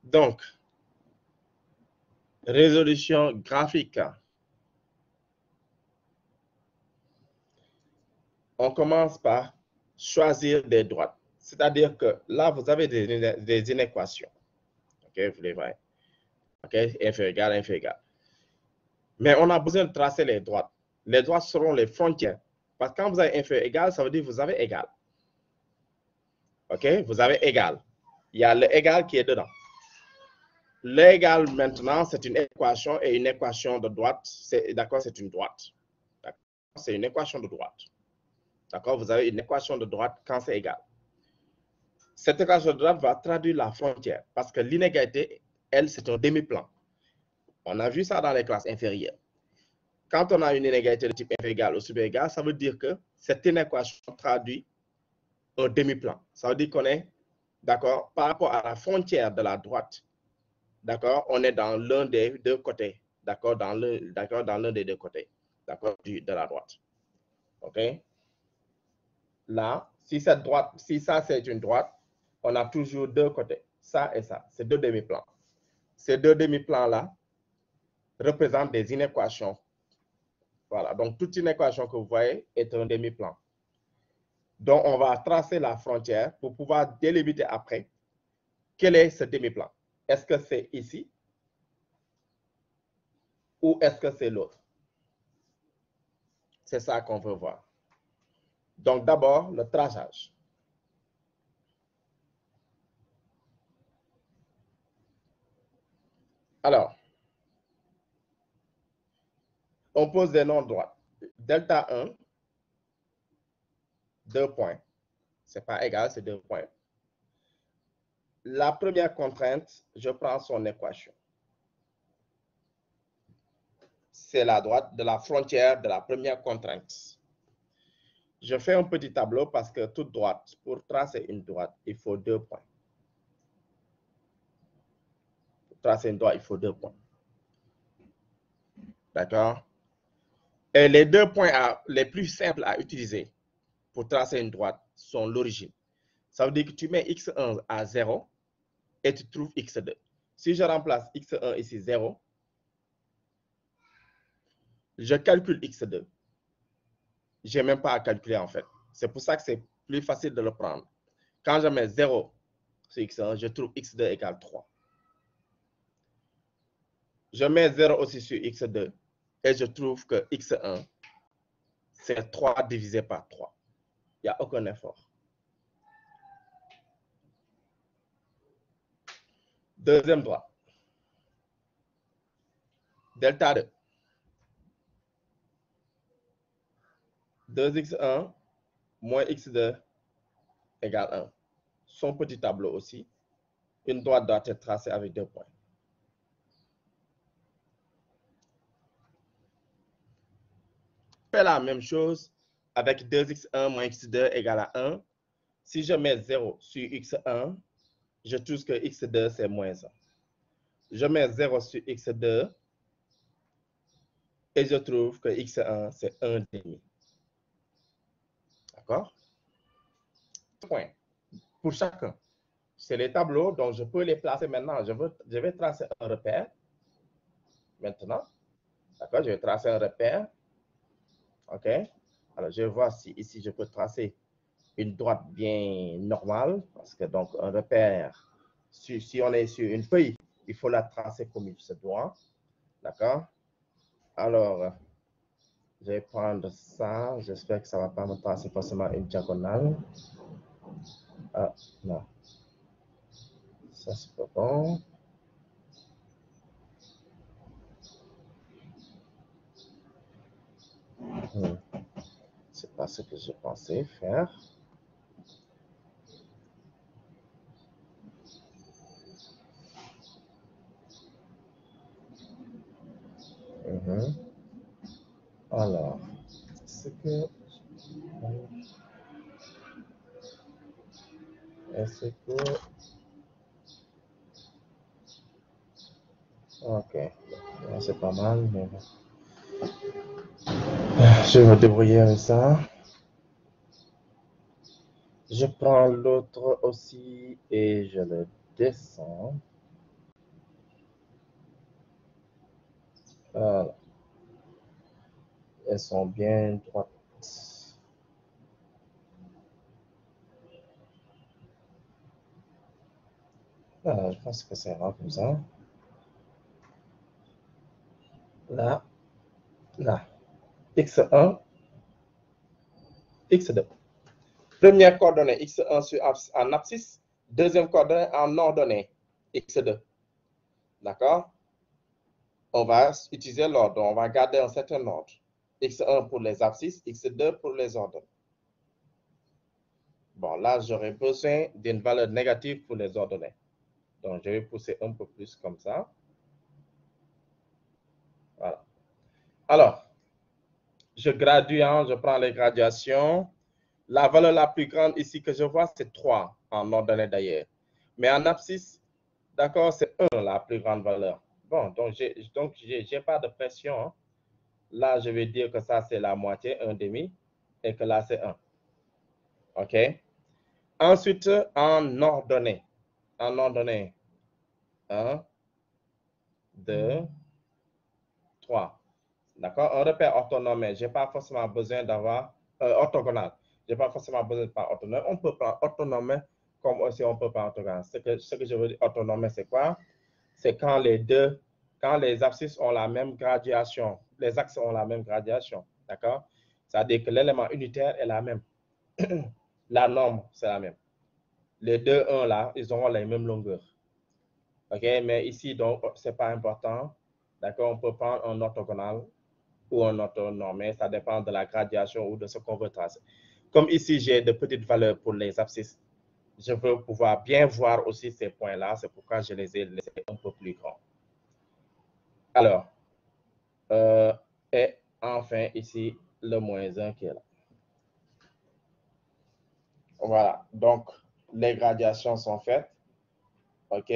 Donc, résolution graphique. On commence par choisir des droites. C'est-à-dire que là, vous avez des inéquations. OK, vous les voyez. OK, f égale, f égale. Mais on a besoin de tracer les droites. Les droites seront les frontières. Parce que quand vous avez f égale, ça veut dire que vous avez égal. OK, vous avez égal. Il y a le égal qui est dedans. L'égal, maintenant, c'est une équation et une équation de droite. D'accord, c'est une droite. C'est une équation de droite. D'accord, vous avez une équation de droite quand c'est égal. Cette équation de droite va traduire la frontière parce que l'inégalité, elle, c'est un demi-plan. On a vu ça dans les classes inférieures. Quand on a une inégalité de type f égale ou sub égal, ça veut dire que cette inéquation traduit un demi-plan. Ça veut dire qu'on est, d'accord, par rapport à la frontière de la droite, d'accord, on est dans l'un des deux côtés, d'accord, dans l'un des deux côtés, d'accord, de la droite. OK? Là, si cette droite, si ça c'est une droite, on a toujours deux côtés, ça et ça, c'est deux demi-plans. Ces deux demi-plans-là représentent des inéquations. Voilà, donc toute inéquation que vous voyez est un demi-plan. Donc, on va tracer la frontière pour pouvoir délimiter après quel est ce demi-plan. Est-ce que c'est ici ou est-ce que c'est l'autre? C'est ça qu'on veut voir. Donc, d'abord, le traçage. Alors, on pose des noms droits. Delta 1, 2 points. Ce n'est pas égal, c'est 2 points. La première contrainte, je prends son équation. C'est la droite de la frontière de la première contrainte. Je fais un petit tableau parce que toute droite, pour tracer une droite, il faut 2 points. Pour tracer une droite, il faut 2 points. D'accord? Et les 2 points les plus simples à utiliser pour tracer une droite sont l'origine. Ça veut dire que tu mets x1 à 0 et tu trouves x2. Si je remplace x1 ici 0, je calcule x2. Je n'ai même pas à calculer en fait. C'est pour ça que c'est plus facile de le prendre. Quand je mets 0 sur x1, je trouve x2 égale 3. Je mets 0 aussi sur x2 et je trouve que x1, c'est 3 divisé par 3. Il n'y a aucun effort. Deuxième droite. Delta 2. 2x1 moins x2 égale 1. Son petit tableau aussi. Une droite doit être tracée avec 2 points. Je fais la même chose avec 2x1 moins x2 égale à 1. Si je mets 0 sur x1, je trouve que x2 c'est moins 1. Je mets 0 sur x2 et je trouve que x1 c'est 1 demi. D'accord? Point pour chacun. C'est les tableaux, donc je peux les placer maintenant. Je vais tracer un repère. Maintenant. D'accord? Je vais tracer un repère. OK? Alors, je vais voir si ici je peux tracer une droite bien normale. Parce que donc, un repère, si on est sur une feuille, il faut la tracer comme il se doit. D'accord? Alors, je vais prendre ça. J'espère que ça ne va pas me tracer forcément une diagonale. Ah, non. Ça, c'est pas bon. C'est pas ce que je pensais faire. Alors, est-ce que ok, c'est pas mal, mais je vais me débrouiller avec ça. Je prends l'autre aussi et je le descends. Voilà. Elles sont bien droites. Voilà, je pense que c'est rare comme ça. Là, là. X1, X2. Première coordonnée X1 en abscisse. Deuxième coordonnée en ordonnée X2. D'accord? On va utiliser l'ordre. On va garder un certain ordre. X1 pour les abscisses, X2 pour les ordonnées. Bon, là, j'aurais besoin d'une valeur négative pour les ordonnées. Donc, je vais pousser un peu plus comme ça. Voilà. Alors, je gradue, hein, je prends les graduations. La valeur la plus grande ici que je vois, c'est 3 en ordonnée d'ailleurs. Mais en abscisse, d'accord, c'est 1 la plus grande valeur. Bon, donc, j'ai pas de pression. Hein. Là, je vais dire que ça, c'est la moitié, 1 demi, et que là, c'est 1. OK? Ensuite, en ordonnée. En ordonnée. 1, 2, 3. D'accord? Un repère orthonormé. Je n'ai pas forcément besoin d'avoir orthogonal. Je n'ai pas forcément besoin de prendre orthonormé. On peut prendre orthonormé comme aussi on peut prendre orthogonal. Ce que je veux dire orthonormé, c'est quoi? C'est quand les abscisses ont la même graduation. Les axes ont la même graduation. D'accord? C'est-à-dire que l'élément unitaire est la même. La norme, c'est la même. Les deux 1 là, ils auront les mêmes longueurs. OK? Mais ici, donc, ce n'est pas important. D'accord? On peut prendre un orthogonal ou un orthonormé. Ça dépend de la graduation ou de ce qu'on veut tracer. Comme ici, j'ai de petites valeurs pour les abscisses, je veux pouvoir bien voir aussi ces points-là. C'est pourquoi je les ai laissés un peu plus grands. Alors, et enfin, ici, le moins 1 qui est là. Voilà. Donc, les gradations sont faites. OK?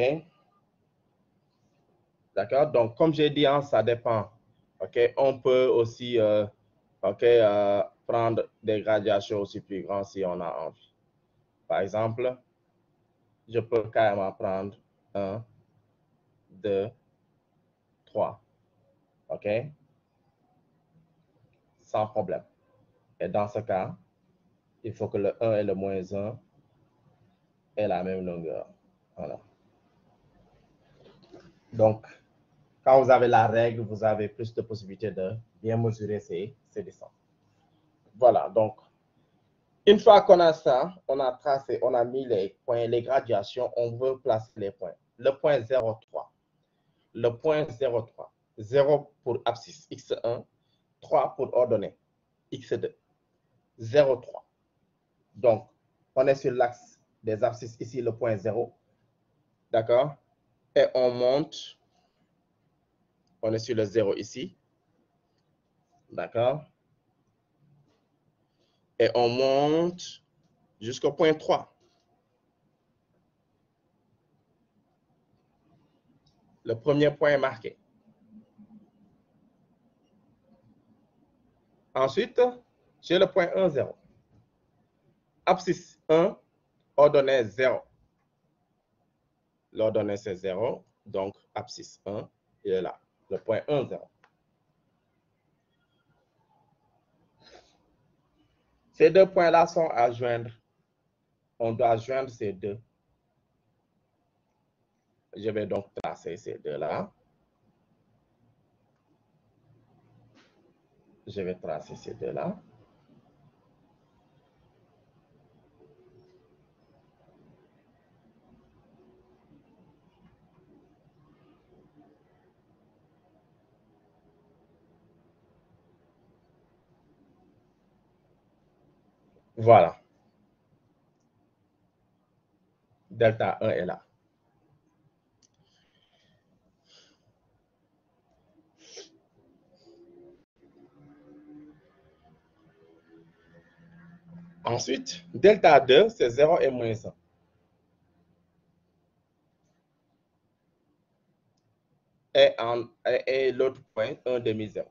D'accord? Donc, comme j'ai dit, hein, ça dépend. OK? On peut aussi prendre des gradations aussi plus grandes si on a envie. Par exemple, je peux carrément prendre 1, 2, 3. OK? Sans problème. Et dans ce cas, il faut que le 1 et le moins 1 aient la même longueur. Voilà. Donc, quand vous avez la règle, vous avez plus de possibilités de bien mesurer ces distances. Voilà, donc, une fois qu'on a ça, on a tracé, on a mis les points, les gradations, on veut placer les points. Le point 0,3. Le point 0,3. 0 pour abscisse, X1. 3 pour ordonnée, X2. 0,3. Donc, on est sur l'axe des abscisses, ici le point 0. D'accord? Et on monte. On est sur le 0 ici. D'accord? Et on monte jusqu'au point 3. Le premier point est marqué. Ensuite, j'ai le point 1, 0. Abscisse 1, ordonnée 0. L'ordonnée c'est 0, donc abscisse 1, il est là. Le point 1, 0. Ces deux points-là sont à joindre. On doit joindre ces deux. Je vais donc tracer ces deux-là. Je vais tracer ces deux-là. Voilà. Delta 1 est là. Ensuite, delta 2, c'est 0 et moins 1. Et l'autre point, 1 demi 0.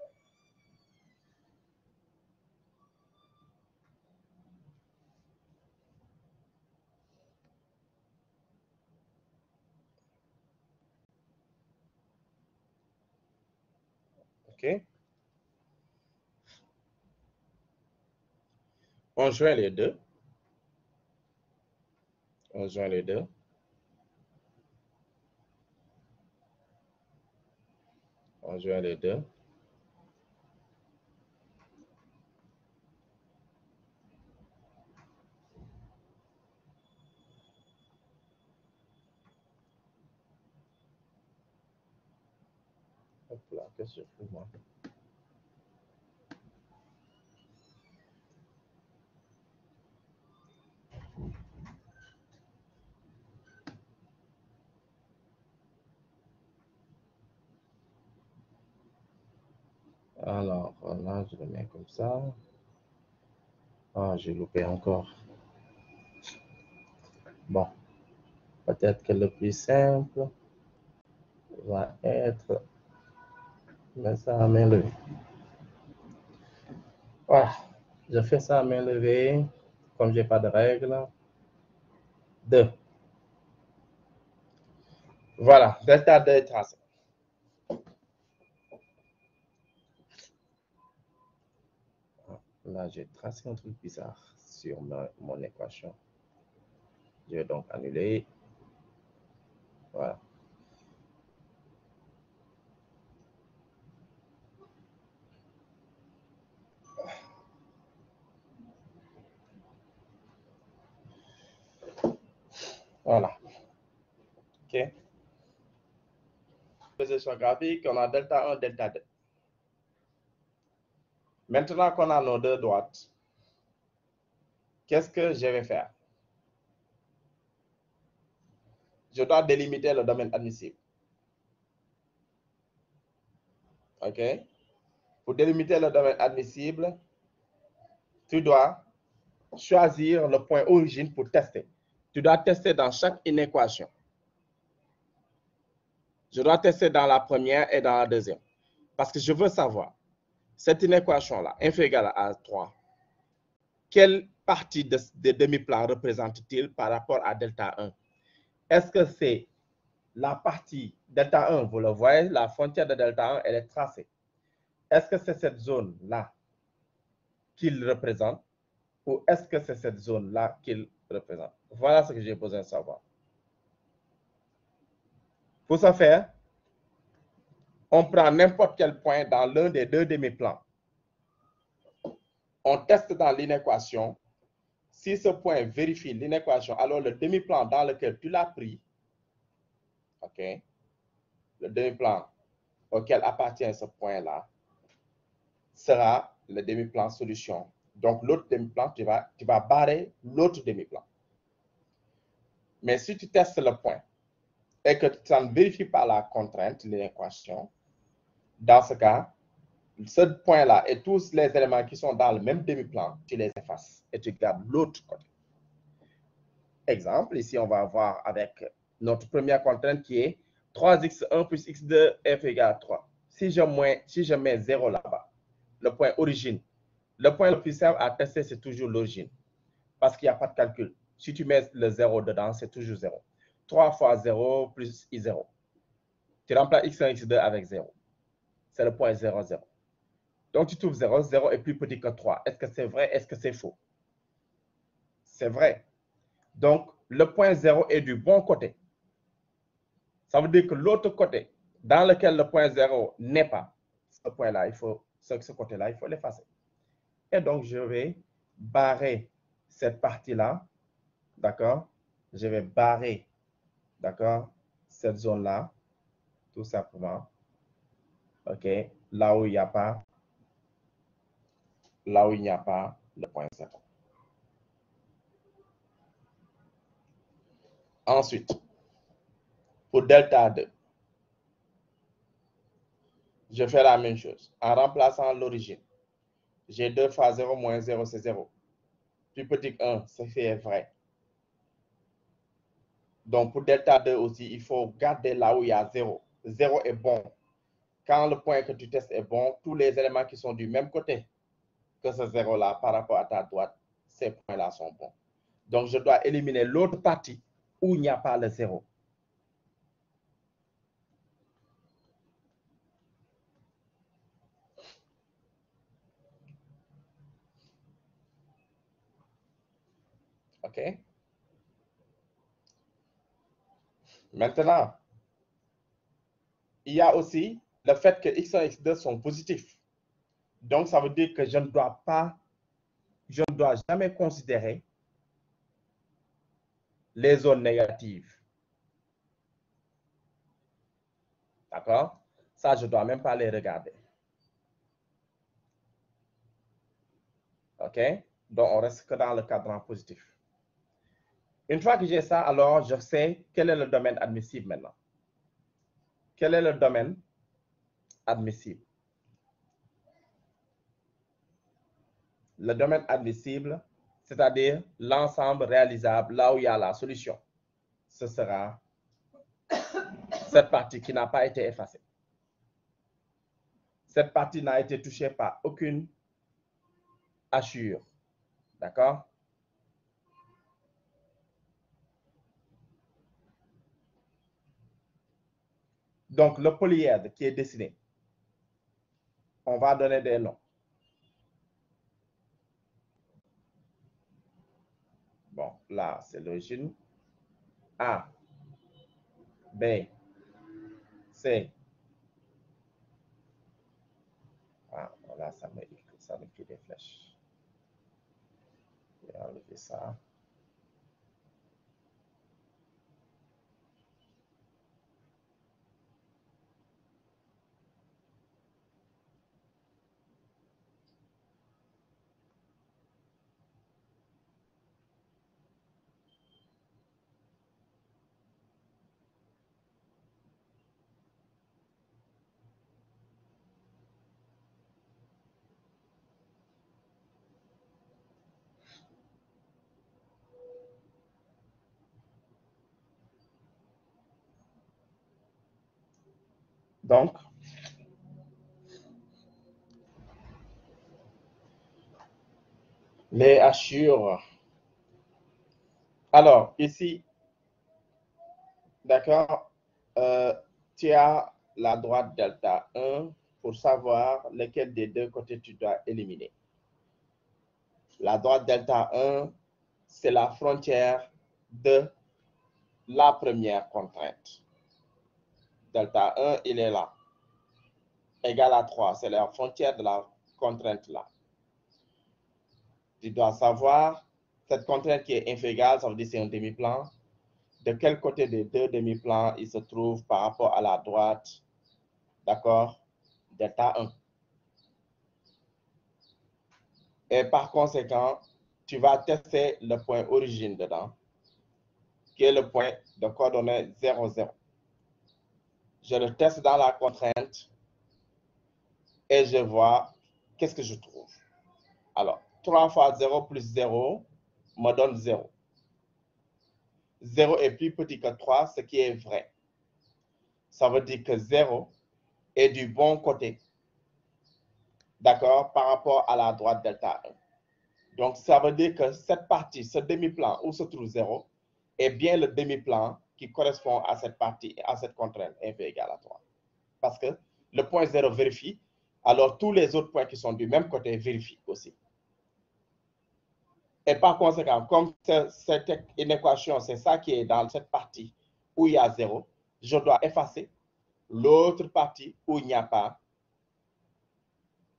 OK? On joint les deux. On joint les deux. On joint les deux. Hop là, qu'est-ce que je fais moi? Alors, là, je le mets comme ça. Ah, j'ai loupé encore. Bon, peut-être que le plus simple va être mettre ça à main levée. Voilà, je fais ça à main levée, comme je n'ai pas de règle. 2. Voilà, delta 2 est tracé. Là, j'ai tracé un truc bizarre sur mon équation. Je vais donc annuler. Voilà. Voilà. OK. Position graphique, on a delta 1, delta 2. Maintenant qu'on a nos deux droites, qu'est-ce que je vais faire? Je dois délimiter le domaine admissible. OK? Pour délimiter le domaine admissible, tu dois choisir le point origine pour tester. Tu dois tester dans chaque inéquation. Je dois tester dans la première et dans la deuxième. Parce que je veux savoir, cette inéquation-là, f égale à 3, quelle partie de demi-plan représente-t-il par rapport à delta 1? Est-ce que c'est la partie delta 1, vous le voyez, la frontière de delta 1, elle est tracée. Est-ce que c'est cette zone-là qu'il représente ou est-ce que c'est cette zone-là qu'il représente? Voilà ce que j'ai besoin de savoir. Pour ce faire, on prend n'importe quel point dans l'un des deux demi-plans. On teste dans l'inéquation. Si ce point vérifie l'inéquation, alors le demi-plan dans lequel tu l'as pris, OK, le demi-plan auquel appartient ce point-là, sera le demi-plan solution. Donc, l'autre demi-plan, tu vas barrer l'autre demi-plan. Mais si tu testes le point et que ça ne vérifie pas la contrainte, l'inéquation, dans ce cas, ce point-là et tous les éléments qui sont dans le même demi-plan, tu les effaces et tu gardes l'autre côté. Exemple, ici, on va avoir avec notre première contrainte qui est 3x1 plus x2 f égale à 3. Si je mets 0 là-bas, le point origine, le point le plus simple à tester, c'est toujours l'origine. Parce qu'il n'y a pas de calcul. Si tu mets le 0 dedans, c'est toujours 0. 3 fois 0 plus i0. Tu remplaces x1, x2 avec 0. C'est le point 0, 0. Donc, tu trouves 0. 0 est plus petit que 3. Est-ce que c'est vrai? Est-ce que c'est faux? C'est vrai. Donc, le point 0 est du bon côté. Ça veut dire que l'autre côté, dans lequel le point 0 n'est pas, ce point-là, ce côté-là, il faut l'effacer. Et donc, je vais barrer cette partie-là. D'accord? Je vais barrer, d'accord, cette zone-là, tout simplement. OK? Là où il n'y a pas, le point 0. Ensuite, pour delta 2, je fais la même chose. En remplaçant l'origine, j'ai 2 fois 0 moins 0, c'est 0. Plus petit que 1, c'est vrai. Donc, pour delta 2 aussi, il faut garder là où il y a 0. 0 est bon. Quand le point que tu testes est bon, tous les éléments qui sont du même côté que ce 0-là par rapport à ta droite, ces points-là sont bons. Donc, je dois éliminer l'autre partie où il n'y a pas le 0. OK? Maintenant, il y a aussi le fait que X1 et X2 sont positifs. Donc, ça veut dire que je ne dois jamais considérer les zones négatives. D'accord? Ça, je ne dois même pas les regarder. OK? Donc, on reste que dans le cadran positif. Une fois que j'ai ça, alors je sais quel est le domaine admissible maintenant. Quel est le domaine admissible? Le domaine admissible, c'est-à-dire l'ensemble réalisable là où il y a la solution. Ce sera cette partie qui n'a pas été effacée. Cette partie n'a été touchée par aucune hachure. D'accord? Donc, le polyèdre qui est dessiné, on va donner des noms. Bon, là, c'est l'origine. A, B, C. Ah, voilà, ça me fait des flèches. Je vais enlever ça. Donc, les hachures. Alors, ici, d'accord, tu as la droite delta 1 pour savoir lequel des deux côtés tu dois éliminer. La droite delta 1, c'est la frontière de la première contrainte. Delta 1, il est là. Égal à 3, c'est la frontière de la contrainte là. Tu dois savoir, cette contrainte qui est infégale, ça veut dire que c'est un demi-plan. De quel côté des deux demi-plans il se trouve par rapport à la droite, d'accord, delta 1. Et par conséquent, tu vas tester le point origine dedans, qui est le point de coordonnée 0, 0. Je le teste dans la contrainte et je vois qu'est-ce que je trouve. Alors, 3 fois 0 plus 0 me donne 0. 0 est plus petit que 3, ce qui est vrai. Ça veut dire que 0 est du bon côté, d'accord, par rapport à la droite delta 1. Donc, ça veut dire que cette partie, ce demi-plan où se trouve 0, est bien le demi-plan qui correspond à cette partie, à cette contrainte f égale à 3. Parce que le point 0 vérifie, alors tous les autres points qui sont du même côté vérifient aussi. Et par conséquent, comme cette inéquation, c'est ça qui est dans cette partie où il y a 0, je dois effacer l'autre partie où il n'y a pas,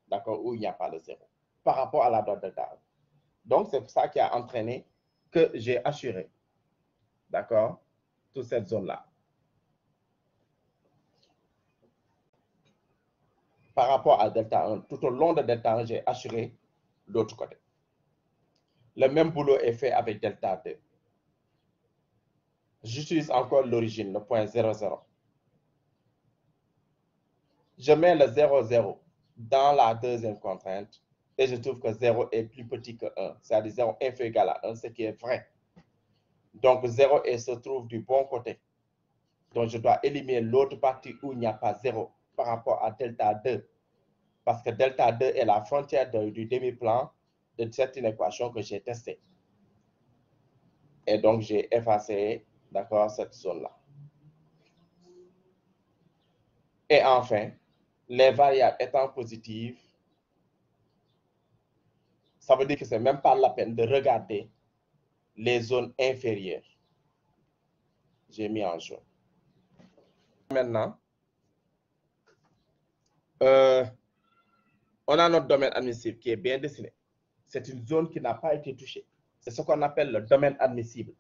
d'accord, où il n'y a pas le 0, par rapport à la droite delta 1. Donc, c'est ça qui a entraîné que j'ai assuré, d'accord, toute cette zone-là. Par rapport à delta 1, tout au long de delta 1, j'ai assuré l'autre côté. Le même boulot est fait avec delta 2. J'utilise encore l'origine, le point 0, 0. Je mets le 0, 0 dans la deuxième contrainte et je trouve que 0 est plus petit que 1, c'est-à-dire 0 inférieur égal à 1, ce qui est vrai. Donc 0 se trouve du bon côté. Donc je dois éliminer l'autre partie où il n'y a pas 0 par rapport à delta 2. Parce que delta 2 est la frontière du demi-plan de cette inéquation que j'ai testée. Et donc j'ai effacé, d'accord, cette zone-là. Et enfin, les variables étant positives, ça veut dire que ce n'est même pas la peine de regarder les zones inférieures. J'ai mis en jaune. Maintenant, on a notre domaine admissible qui est bien dessiné. C'est une zone qui n'a pas été touchée. C'est ce qu'on appelle le domaine admissible.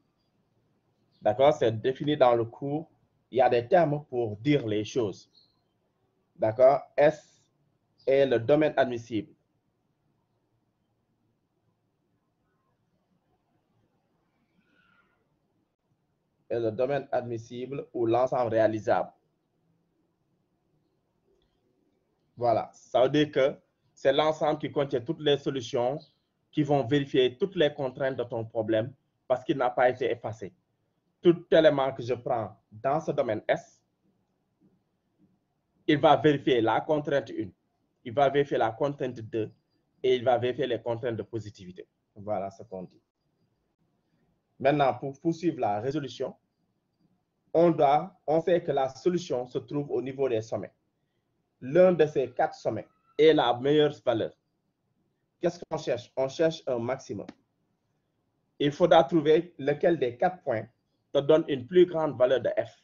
D'accord? C'est défini dans le cours. Il y a des termes pour dire les choses. D'accord? S est le domaine admissible. Et le domaine admissible ou l'ensemble réalisable. Voilà, ça veut dire que c'est l'ensemble qui contient toutes les solutions qui vont vérifier toutes les contraintes de ton problème parce qu'il n'a pas été effacé. Tout élément que je prends dans ce domaine S, il va vérifier la contrainte 1, il va vérifier la contrainte 2 et il va vérifier les contraintes de positivité. Voilà ce qu'on dit. Maintenant, pour poursuivre la résolution, on sait que la solution se trouve au niveau des sommets. L'un de ces 4 sommets est la meilleure valeur. Qu'est-ce qu'on cherche? On cherche un maximum. Il faudra trouver lequel des 4 points te donne une plus grande valeur de f.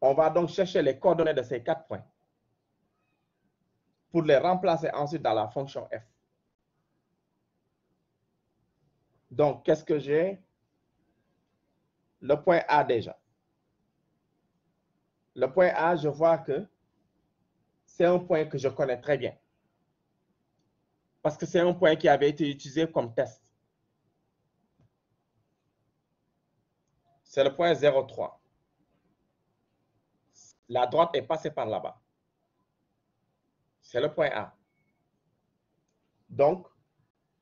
On va donc chercher les coordonnées de ces 4 points pour les remplacer ensuite dans la fonction f. Donc, qu'est-ce que j'ai? Le point A déjà. Le point A, je vois que c'est un point que je connais très bien. Parce que c'est un point qui avait été utilisé comme test. C'est le point 0,3. La droite est passée par là-bas. C'est le point A. Donc,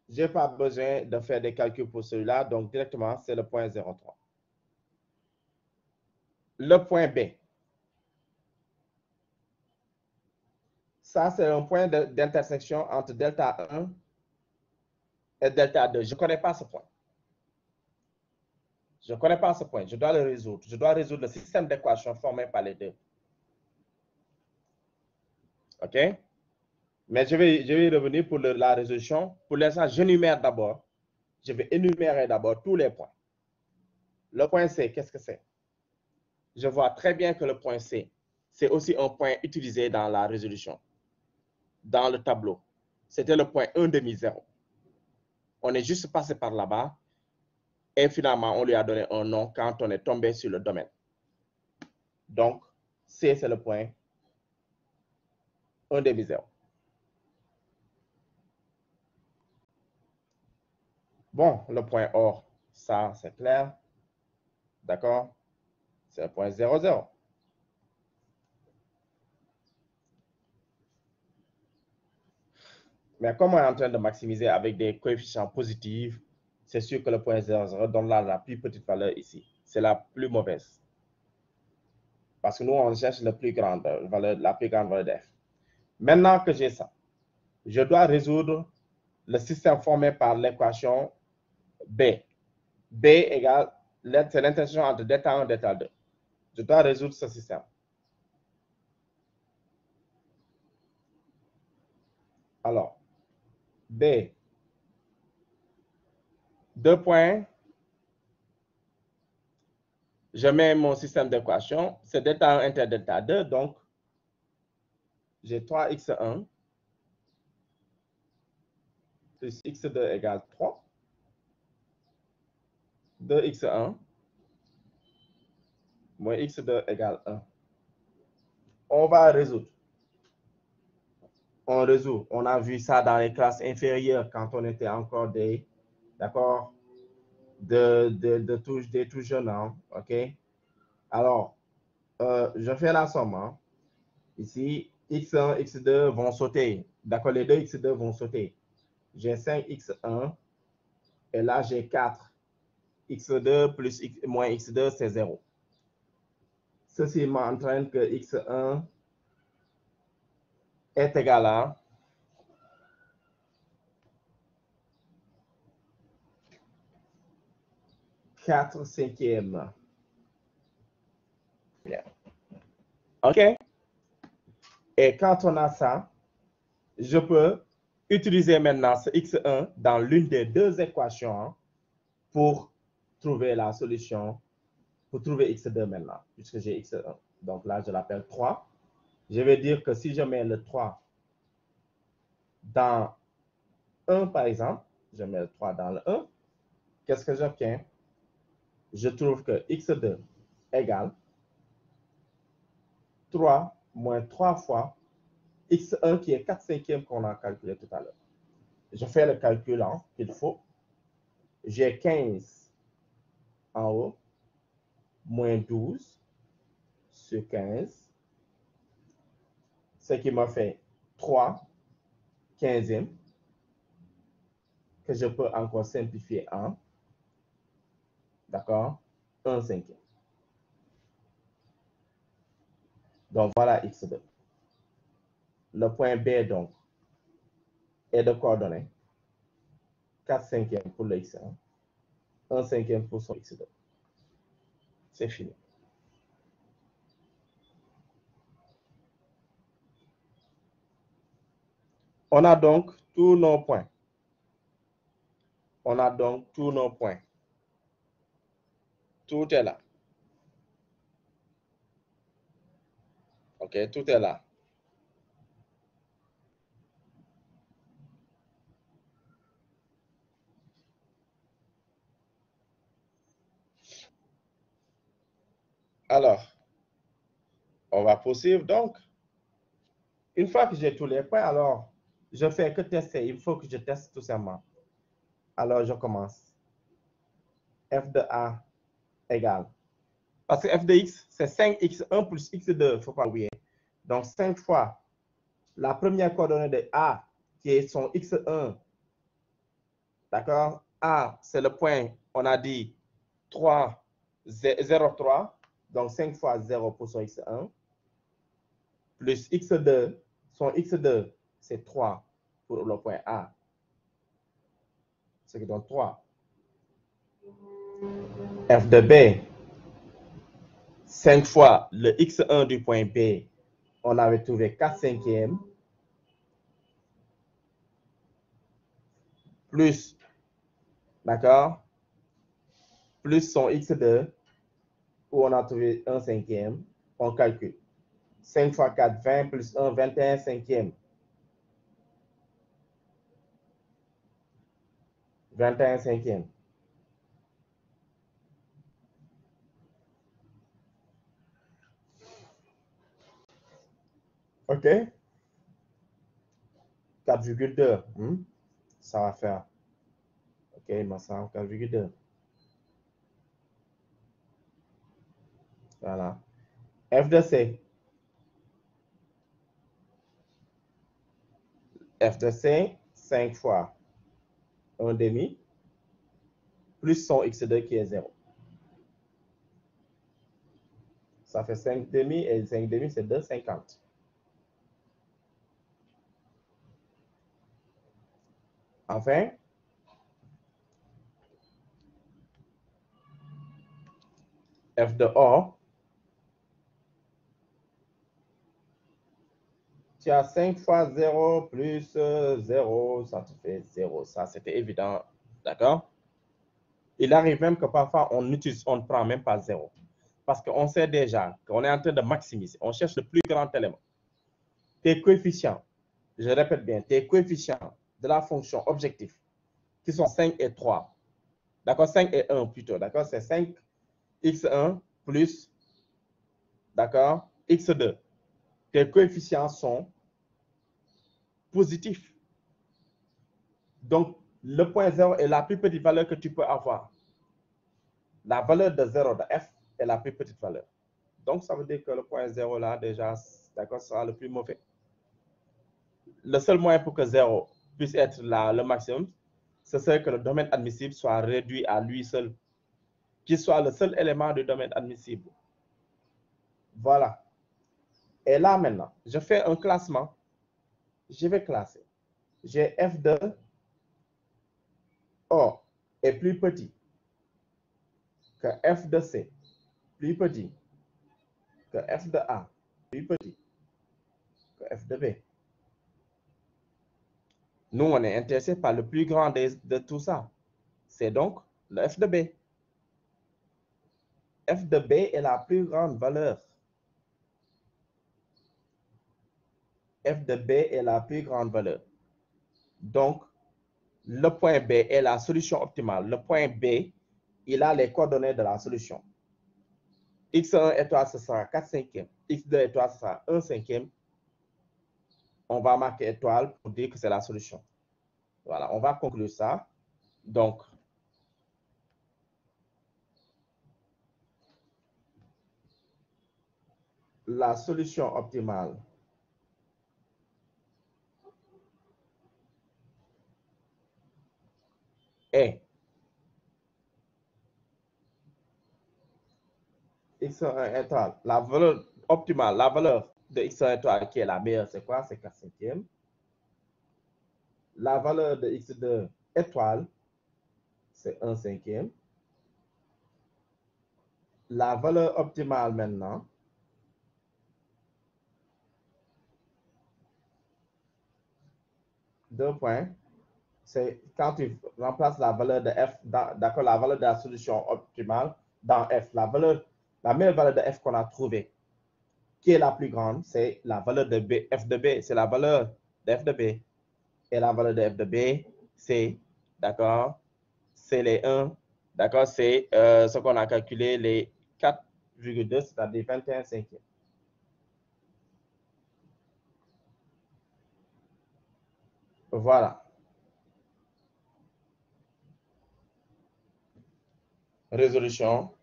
je n'ai pas besoin de faire des calculs pour celui-là. Donc, directement, c'est le point 0,3. Le point B. Ça, c'est un point d'intersection entre delta 1 et delta 2. Je ne connais pas ce point. Je ne connais pas ce point. Je dois le résoudre. Je dois résoudre le système d'équations formé par les deux. OK? Mais je vais y revenir pour la résolution. Pour l'instant, j'énumère d'abord. Je vais énumérer d'abord tous les points. Le point C, qu'est-ce que c'est? Je vois très bien que le point C, c'est aussi un point utilisé dans la résolution. Dans le tableau. C'était le point 1,0. On est juste passé par là-bas. Et finalement, on lui a donné un nom quand on est tombé sur le domaine. Donc, C, c'est le point 1,0. Bon, le point OR, ça, c'est clair. D'accord? C'est le point 0,0. Mais comme on est en train de maximiser avec des coefficients positifs, c'est sûr que le point 0,0 donne là la plus petite valeur ici. C'est la plus mauvaise. Parce que nous, on cherche la plus grande valeur de f. Maintenant que j'ai ça, je dois résoudre le système formé par l'équation B. B égale, c'est l'intersection entre delta 1 et delta 2. Je dois résoudre ce système. Alors, B, 2 points. Je mets mon système d'équation. C'est delta 1 inter delta 2. Donc, j'ai 3x1 plus x2 égale 3. 2x1 moins x2 égale 1. On va résoudre. On résout. On a vu ça dans les classes inférieures quand on était encore des tout jeunes. Hein? OK? Alors, je fais la somme. Hein? Ici, x1, x2 vont sauter. D'accord, les deux x2 vont sauter. J'ai 5x1 et là, j'ai 4. x2 plus moins x2, c'est 0. Ceci m'entraîne que x1 est égal à 4 cinquièmes. Bien. OK? Et quand on a ça, je peux utiliser maintenant ce x1 dans l'une des deux équations pour trouver la solution, pour trouver x2 maintenant, puisque j'ai x1. Donc là, je l'appelle 3. Je vais dire que si je mets le 3 dans 1, par exemple, je mets le 3 dans le 1, qu'est-ce que j'obtiens? Je trouve que x2 égale 3 moins 3 fois x1 qui est 4/5 qu'on a calculé tout à l'heure. Je fais le calcul qu'il faut. J'ai 15 en haut, moins 12 sur 15, ce qui m'a fait 3 quinzièmes, que je peux encore simplifier en, d'accord, 1/5. Donc voilà x2. Le point B, donc, est de coordonnées 4/5 pour le x1, 1/5 pour son x2. C'est fini. On a donc tous nos points. On a donc tous nos points. Tout est là. OK, tout est là. Alors, on va poursuivre donc. Une fois que j'ai tous les points, alors, je fais que tester. Il faut que je teste tout simplement. Alors, je commence. F de A égale. Parce que f de x, c'est 5x1 plus x2. Il ne faut pas oublier. Donc, 5 fois la première coordonnée de A, qui est son x1. D'accord? A, c'est le point, on a dit 3, 0, 3. Donc, 5 fois 0 pour son x1. Plus x2. Son x2, c'est 3 pour le point A. Ce qui donne 3. F de B, 5 fois le x1 du point B, on avait trouvé 4/5, plus, d'accord, plus son x2, où on a trouvé 1/5, on calcule. 5 fois 4, 20, plus 1, 21/5. 21/5. OK? 4,2. Ça va faire. OK, il me semble 4,2. Voilà. F de C. F de C, 5 fois 1/2, plus son x2 qui est 0. Ça fait 5/2 et 5/2, c'est 2,50. Enfin, F de O, tu as 5 fois 0 plus 0, ça te fait 0. Ça, c'était évident. D'accord? Il arrive même que parfois, on ne prend même pas 0. Parce qu'on sait déjà qu'on est en train de maximiser. On cherche le plus grand élément. Tes coefficients, je répète bien, tes coefficients de la fonction objectif, qui sont 5 et 3. D'accord? 5 et 1 plutôt. D'accord? C'est 5x1 plus, d'accord, x2. Tes coefficients sont positifs. Donc, le point 0 est la plus petite valeur que tu peux avoir. La valeur de 0 de f est la plus petite valeur. Donc, ça veut dire que le point 0 là, déjà, d'accord, sera le plus mauvais. Le seul moyen pour que 0 puisse être le maximum, ce serait que le domaine admissible soit réduit à lui seul, qu'il soit le seul élément du domaine admissible. Voilà. Et là, maintenant, je fais un classement. Je vais classer. J'ai f de O est plus petit que f de C, plus petit que f de A, plus petit que f de B. Nous, on est intéressé par le plus grand de tout ça. C'est donc le f de b. F de b est la plus grande valeur. F de b est la plus grande valeur. Donc, le point B est la solution optimale. Le point B, il a les coordonnées de la solution. X1 étoile, ce sera 4 cinquièmes. X2 étoile, ce sera 1 cinquième. On va marquer étoile pour dire que c'est la solution. Voilà, on va conclure ça. Donc, la solution optimale est X1 étoile. La valeur optimale, la valeur de X1 étoile qui est la meilleure, c'est quoi? C'est 4 cinquièmes. La valeur de X2 étoile, c'est 1 cinquième. La valeur optimale maintenant, deux points, c'est quand tu remplaces la valeur de f, d'accord, la valeur de la solution optimale dans f, la meilleure valeur de f qu'on a trouvée, qui est la plus grande, c'est la valeur de b, f de b, c'est la valeur de f de b. Et la valeur de f de b, c'est, d'accord, c'est les 1, d'accord, c'est ce qu'on a calculé, les 4,2, c'est-à-dire 21 cinquièmes. Voilà. Résolution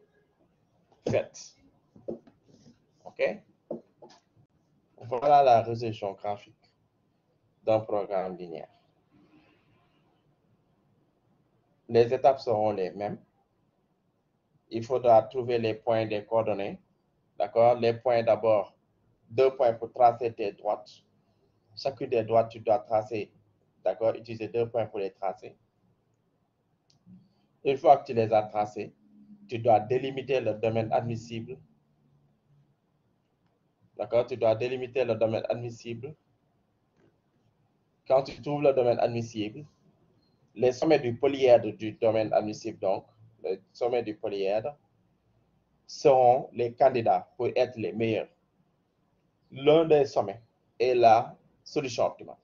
faite. OK? Voilà la résolution graphique d'un programme linéaire. Les étapes seront les mêmes. Il faudra trouver les points des coordonnées. D'accord? Les points d'abord, 2 points pour tracer tes droites. Chacune des droites, tu dois tracer. D'accord? Utiliser 2 points pour les tracer. Une fois que tu les as tracés, tu dois délimiter le domaine admissible. D'accord? Tu dois délimiter le domaine admissible. Quand tu trouves le domaine admissible, les sommets du polyèdre du domaine admissible, donc, les sommets du polyèdre, seront les candidats pour être les meilleurs. L'un des sommets est la solution optimale.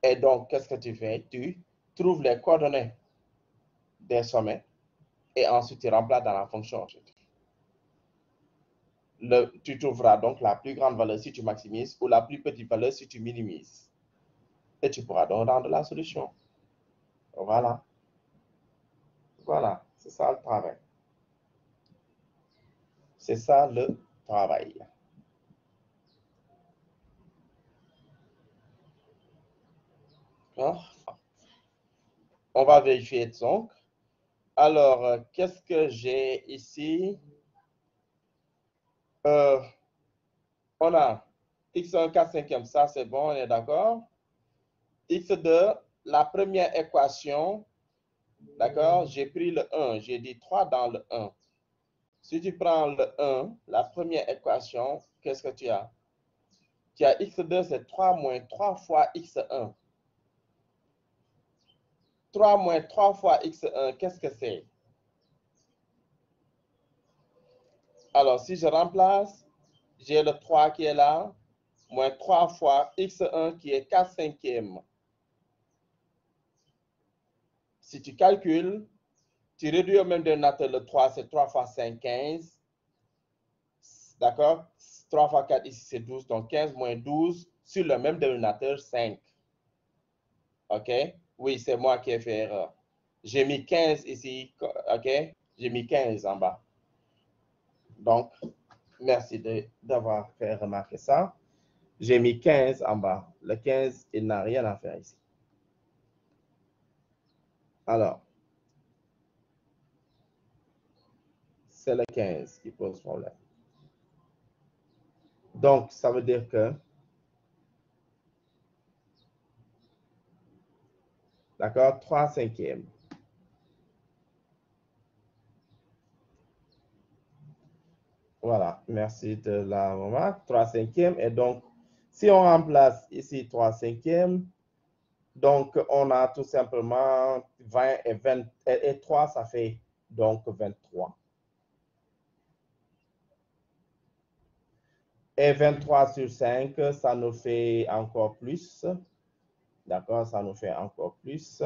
Et donc, qu'est-ce que tu fais? Tu trouves les coordonnées des sommets et ensuite tu remplaces dans la fonction objectif. Tu trouveras donc la plus grande valeur si tu maximises ou la plus petite valeur si tu minimises. Et tu pourras donc rendre la solution. Voilà. Voilà, c'est ça le travail. C'est ça le travail. On va vérifier donc. Alors, qu'est-ce que j'ai ici? On a x1, 4 cinquièmes, ça c'est bon, on est d'accord. x2, la première équation, d'accord, j'ai pris le 1, j'ai dit 3 dans le 1. Si tu prends le 1, la première équation, qu'est-ce que tu as? Tu as x2, c'est 3 moins 3 fois x1. 3 moins 3 fois x1, qu'est-ce que c'est? Alors, si je remplace, j'ai le 3 qui est là, moins 3 fois x1 qui est 4 cinquièmes. Si tu calcules, tu réduis au même dénominateur le 3, c'est 3 fois 5, 15. D'accord? 3 fois 4 ici, c'est 12. Donc 15 moins 12 sur le même dénominateur, 5. OK? Oui, c'est moi qui ai fait erreur. J'ai mis 15 ici. OK? J'ai mis 15 en bas. Donc, merci d'avoir fait remarquer ça. J'ai mis 15 en bas. Le 15, il n'a rien à faire ici. Alors, c'est le 15 qui pose problème. Donc, ça veut dire que, d'accord, 3 cinquièmes. Voilà, merci de la remarque. 3/5. Et donc, si on remplace ici 3/5, donc on a tout simplement 20 et 20 et 3, ça fait donc 23. Et 23 sur 5, ça nous fait encore plus. D'accord, ça nous fait encore plus.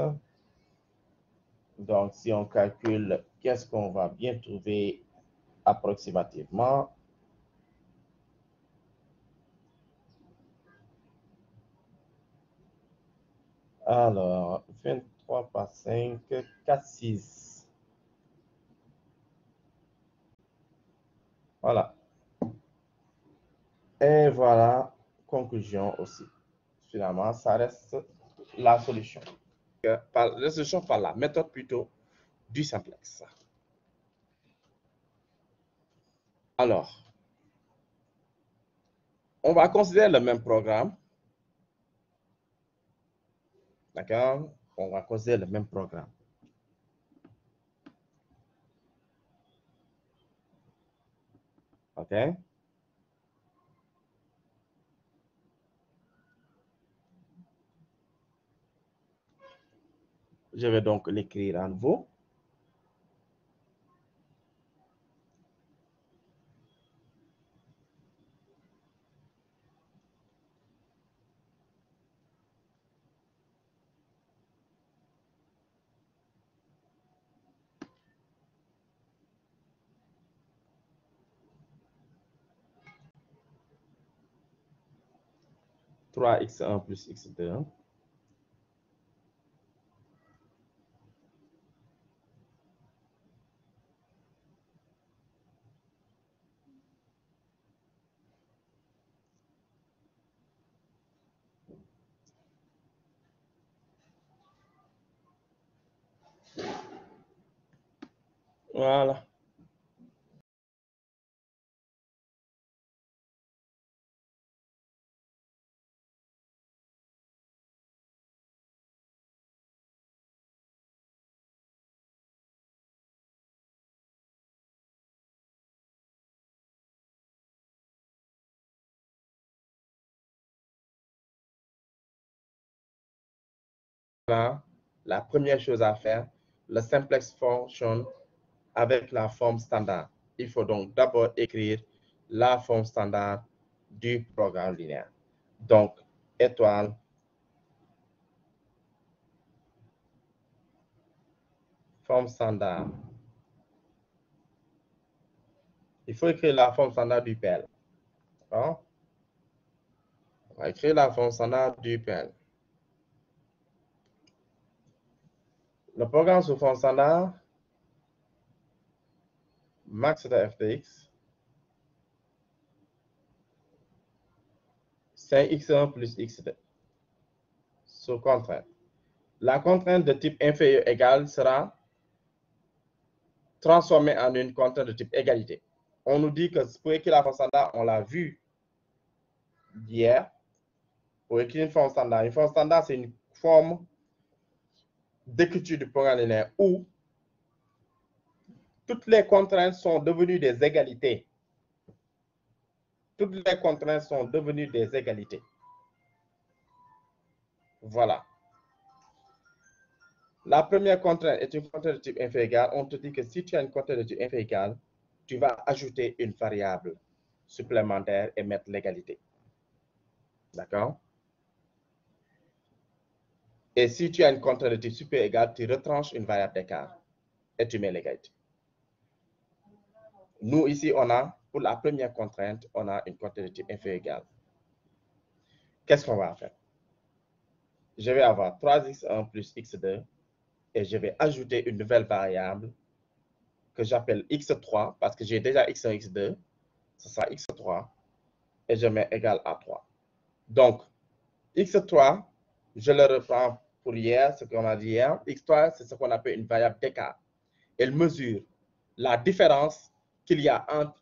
Donc, si on calcule, qu'est-ce qu'on va bien trouver approximativement? Alors, 23 par 5, 4, 6. Voilà. Et voilà, conclusion aussi. Finalement, ça reste la solution. La solution par la méthode plutôt du simplex. Alors, on va considérer le même programme. D'accord? On va considérer le même programme. OK? Je vais donc l'écrire à nouveau. Trois x1 plus x2. Voilà. La première chose à faire, le simplex fonctionne avec la forme standard. Il faut donc d'abord écrire la forme standard du programme linéaire. Donc, étoile, forme standard. Il faut écrire la forme standard du PL. On va écrire la forme standard du PL. Le programme sous forme standard, max de f de x, c'est x1 plus x2, sous contrainte. La contrainte de type inférieur égal sera transformée en une contrainte de type égalité. On nous dit que pour écrire la forme standard, on l'a vu hier, pour écrire une forme standard, c'est une forme d'écriture du programme linéaire où toutes les contraintes sont devenues des égalités. Toutes les contraintes sont devenues des égalités. Voilà. La première contrainte est une contrainte de type inférieur égal. On te dit que si tu as une contrainte de type inférieur égal, tu vas ajouter une variable supplémentaire et mettre l'égalité. D'accord? Et si tu as une contrainte de type supérieur égal, tu retranches une variable d'écart et tu mets l'égalité. Nous, ici, on a, pour la première contrainte, on a une contrainte de type inférieur égal. Qu'est-ce qu'on va faire? Je vais avoir 3x1 plus x2 et je vais ajouter une nouvelle variable que j'appelle x3 parce que j'ai déjà x1, x2. Ce sera x3 et je mets égal à 3. Donc, x3, je le reprends pour hier, ce qu'on a dit hier. x3, c'est ce qu'on appelle une variable d'écart. Elle mesure la différence qu'il y a entre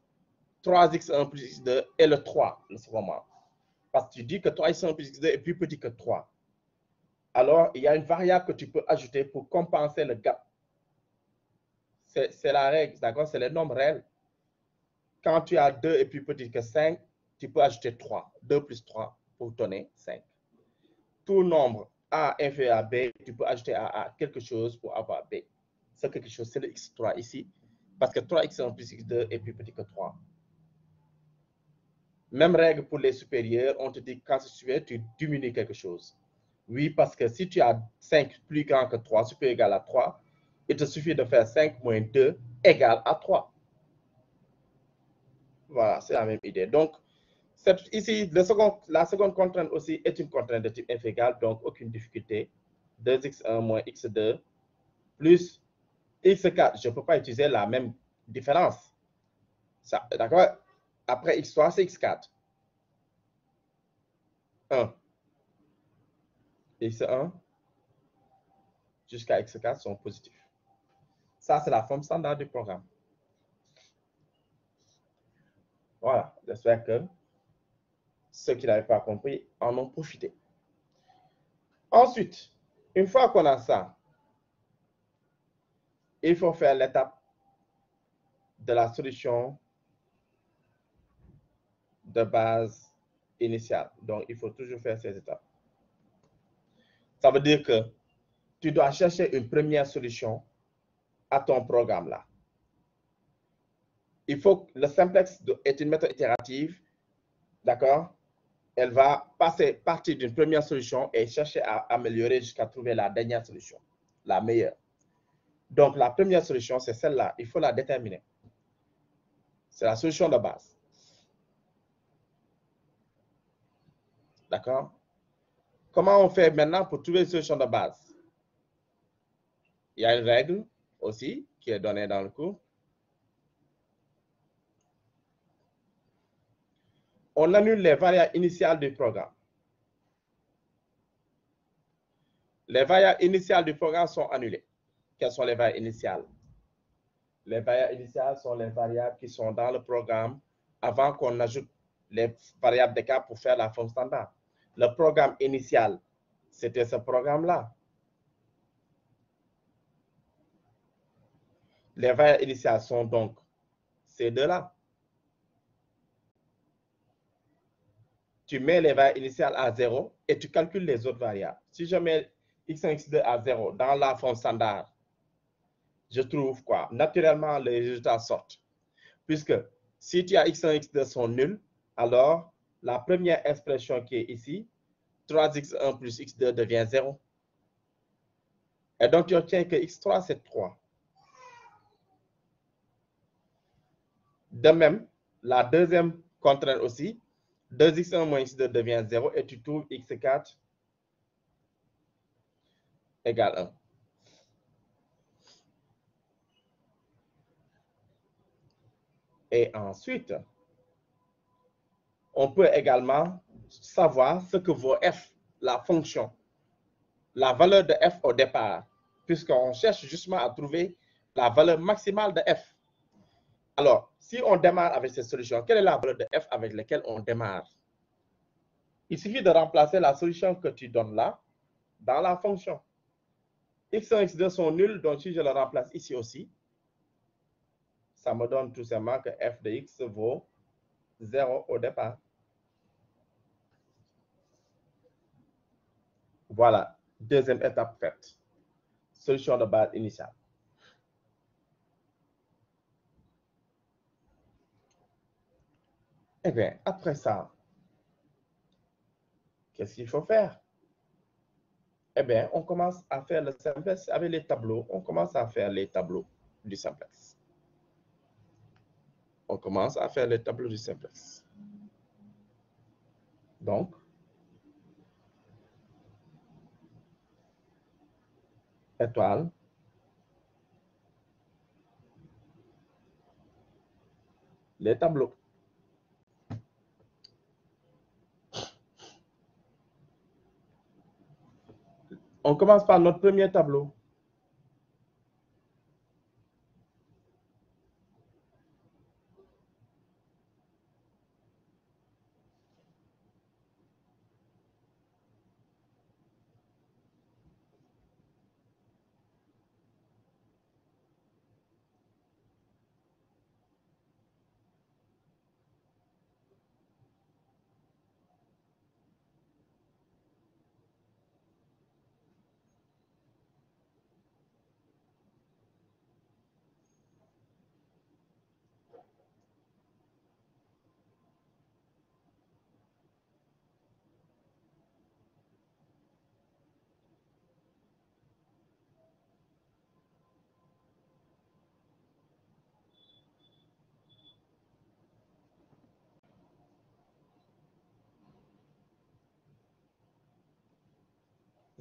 3x1 plus x2 et le 3 en ce moment. Parce que tu dis que 3x1 plus x2 est plus petit que 3. Alors, il y a une variable que tu peux ajouter pour compenser le gap. C'est la règle, d'accord? C'est les nombres réels. Quand tu as 2 est plus petit que 5, tu peux ajouter 3. 2 plus 3 pour donner 5. Tout nombre A inférieur à B, tu peux ajouter à A quelque chose pour avoir B. C'est quelque chose, c'est le x3 ici, parce que 3x1 plus x2 est plus petit que 3. Même règle pour les supérieurs, on te dit quand c'est supérieur, tu diminues quelque chose. Oui, parce que si tu as 5 plus grand que 3, supérieur égal à 3, il te suffit de faire 5 moins 2 égale à 3. Voilà, c'est la même idée. Donc, ici, la seconde contrainte aussi est une contrainte de type f égale, donc aucune difficulté. 2x1 moins x2 plus x4. Je ne peux pas utiliser la même différence. D'accord? Après x3, c'est x4. 1. x1 jusqu'à x4 sont positifs. Ça, c'est la forme standard du programme. Voilà, j'espère que ceux qui n'avaient pas compris en ont profité. Ensuite, une fois qu'on a ça, il faut faire l'étape de la solution de base initiale. Donc, il faut toujours faire ces étapes. Ça veut dire que tu dois chercher une première solution à ton programme là. Il faut que le simplex est une méthode itérative, d'accord? Elle va partir d'une première solution et chercher à améliorer jusqu'à trouver la dernière solution, la meilleure. Donc, la première solution, c'est celle-là. Il faut la déterminer. C'est la solution de base. D'accord? Comment on fait maintenant pour trouver une solution de base? Il y a une règle aussi qui est donnée dans le cours. On annule les variables initiales du programme. Les variables initiales du programme sont annulées. Quelles sont les variables initiales? Les variables initiales sont les variables qui sont dans le programme avant qu'on ajoute les variables d'écart pour faire la forme standard. Le programme initial, c'était ce programme-là. Les variables initiales sont donc ces deux-là. Tu mets les variables initiales à 0 et tu calcules les autres variables. Si je mets x1, x2 à 0 dans la forme standard, je trouve quoi? Naturellement, les résultats sortent. Puisque si tu as x1 et x2 sont nuls, alors la première expression qui est ici, 3x1 plus x2 devient 0. Et donc, tu obtiens que x3, c'est 3. De même, la deuxième contrainte aussi, 2x1 moins x2 devient 0 et tu trouves x4 égale 1. Et ensuite, on peut également savoir ce que vaut f, la fonction, la valeur de f au départ, puisqu'on cherche justement à trouver la valeur maximale de f. Alors, si on démarre avec cette solution, quelle est la valeur de f avec laquelle on démarre? Il suffit de remplacer la solution que tu donnes là dans la fonction. x1 et x2 sont nuls, donc si je le remplace ici aussi, ça me donne tout simplement que f de x vaut 0 au départ. Voilà, deuxième étape faite. Solution de base initiale. Eh bien, après ça, qu'est-ce qu'il faut faire? Eh bien, on commence à faire le simplex avec les tableaux. On commence à faire les tableaux du simplex. On commence à faire les tableaux du simplex. Donc, étoile, les tableaux. On commence par notre premier tableau.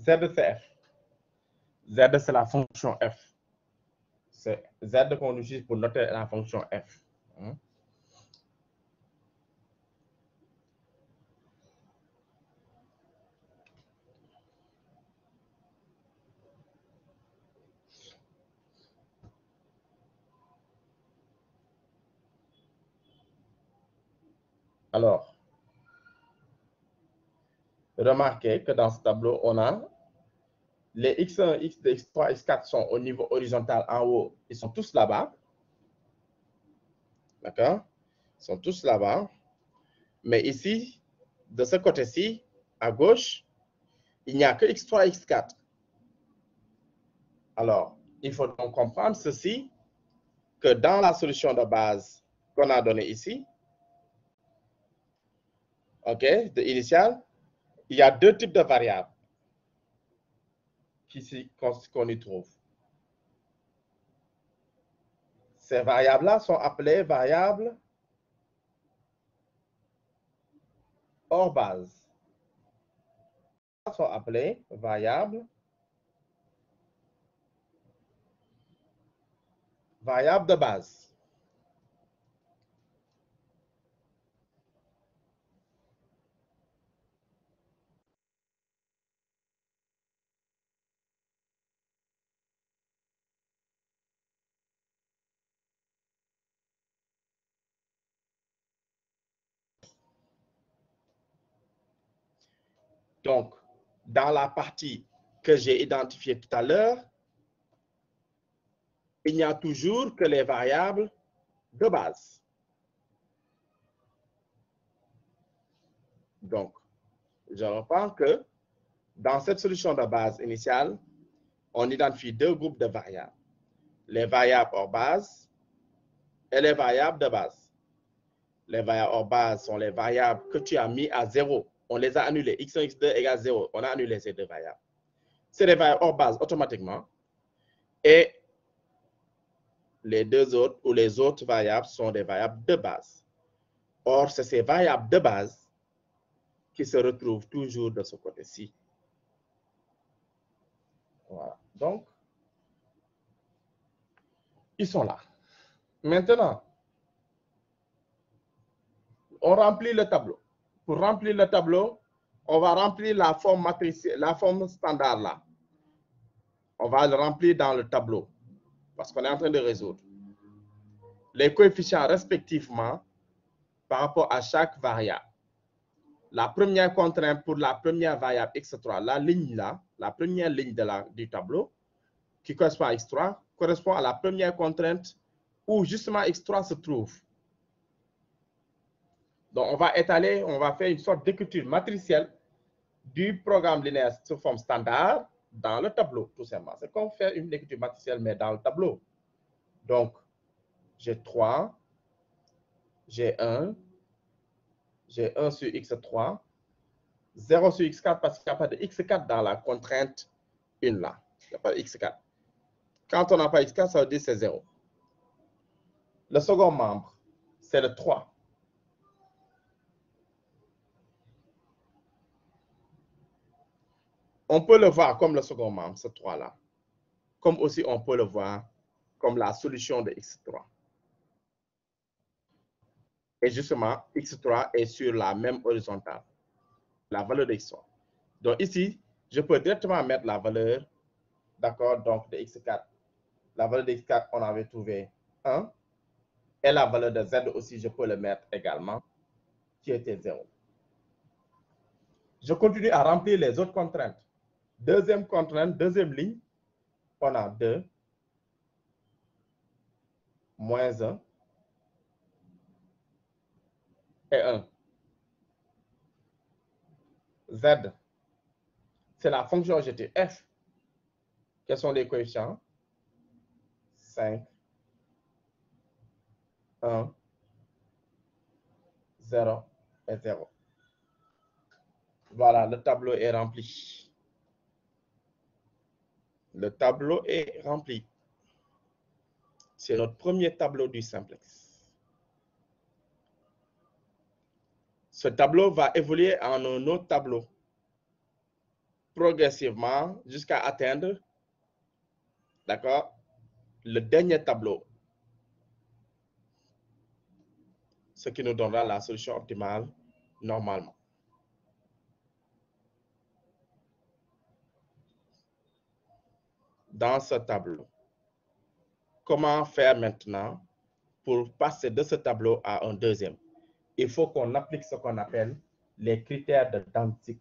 Z, c'est F. Z, c'est la fonction F. C'est Z qu'on utilise pour noter la fonction F. Alors, remarquez que dans ce tableau, on a les X1, X2, X3, X4 sont au niveau horizontal en haut. Ils sont tous là-bas. D'accord? Ils sont tous là-bas. Mais ici, de ce côté-ci, à gauche, il n'y a que X3 et X4. Alors, il faut donc comprendre ceci, que dans la solution de base qu'on a donnée ici, OK, de initial, il y a deux types de variables qu'on y trouve. Ces variables-là sont appelées variables hors base. Sont appelées variables de base. Donc, dans la partie que j'ai identifiée tout à l'heure, il n'y a toujours que les variables de base. Donc, je reprends que dans cette solution de base initiale, on identifie deux groupes de variables. Les variables hors base et les variables de base. Les variables hors base sont les variables que tu as mis à 0. On les a annulées. X1, X2 égale 0. On a annulé ces deux variables. C'est les variables hors base automatiquement. Et les deux autres ou les autres variables sont des variables de base. Or, c'est ces variables de base qui se retrouvent toujours de ce côté-ci. Voilà. Donc, ils sont là. Maintenant, on remplit le tableau. Pour remplir le tableau, on va remplir la forme matricielle, la forme standard là. On va le remplir dans le tableau parce qu'on est en train de résoudre les coefficients respectivement par rapport à chaque variable. La première contrainte pour la première variable x3, la ligne là, la première ligne du tableau qui correspond à x3, correspond à la première contrainte où justement x3 se trouve. Donc, on va étaler, on va faire une sorte d'écriture matricielle du programme linéaire sous forme standard dans le tableau, tout simplement. C'est comme faire une écriture matricielle, mais dans le tableau. Donc, j'ai 3, j'ai 1 sur x3, 0 sur x4 parce qu'il n'y a pas de x4 dans la contrainte 1 là. Il n'y a pas de x4. Quand on n'a pas x4, ça veut dire que c'est 0. Le second membre, c'est le 3. On peut le voir comme le second membre, ce 3-là. Comme aussi on peut le voir comme la solution de x3. Et justement, x3 est sur la même horizontale, la valeur de x3. Donc ici, je peux directement mettre la valeur, d'accord, donc de x4. La valeur de x4, on avait trouvé 1. Et la valeur de z aussi, je peux le mettre également, qui était 0. Je continue à remplir les autres contraintes. Deuxième contrainte, deuxième ligne, on a 2, moins 1 et 1. Z, c'est la fonction GT f. Quels sont les coefficients? 5, 1, 0 et 0. Voilà, le tableau est rempli. Le tableau est rempli. C'est notre premier tableau du simplex. Ce tableau va évoluer en un autre tableau. progressivement jusqu'à atteindre, d'accord, le dernier tableau, ce qui nous donnera la solution optimale normalement. Dans ce tableau, comment faire maintenant pour passer de ce tableau à un deuxième? Il faut qu'on applique ce qu'on appelle les critères de Dantzig.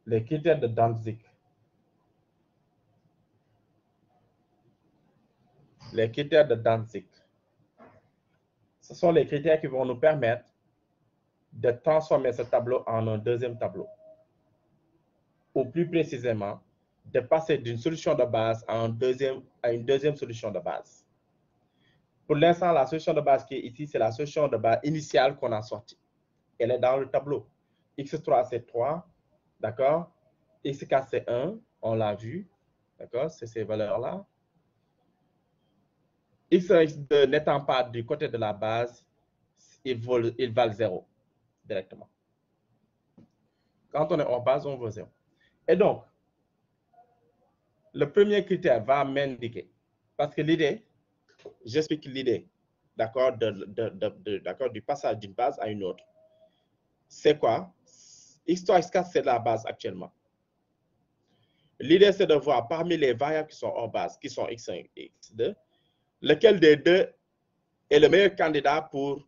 Les critères de Dantzig. Les critères de Dantzig. Ce sont les critères qui vont nous permettre de transformer ce tableau en un deuxième tableau. Ou plus précisément, de passer d'une solution de base à une deuxième solution de base. Pour l'instant, la solution de base qui est ici, c'est la solution de base initiale qu'on a sortie. Elle est dans le tableau. X3, c'est 3, d'accord? X4, c'est 1, on l'a vu, d'accord? C'est ces valeurs-là. X1, X2 n'étant pas du côté de la base, ils valent 0 directement. Quand on est hors base, on vaut 0. Et donc, le premier critère va m'indiquer, parce que l'idée, j'explique l'idée, d'accord, du passage d'une base à une autre. C'est quoi? X3, X4, c'est la base actuellement. L'idée, c'est de voir parmi les variables qui sont hors base, qui sont X1 et X2, lequel des deux est le meilleur candidat pour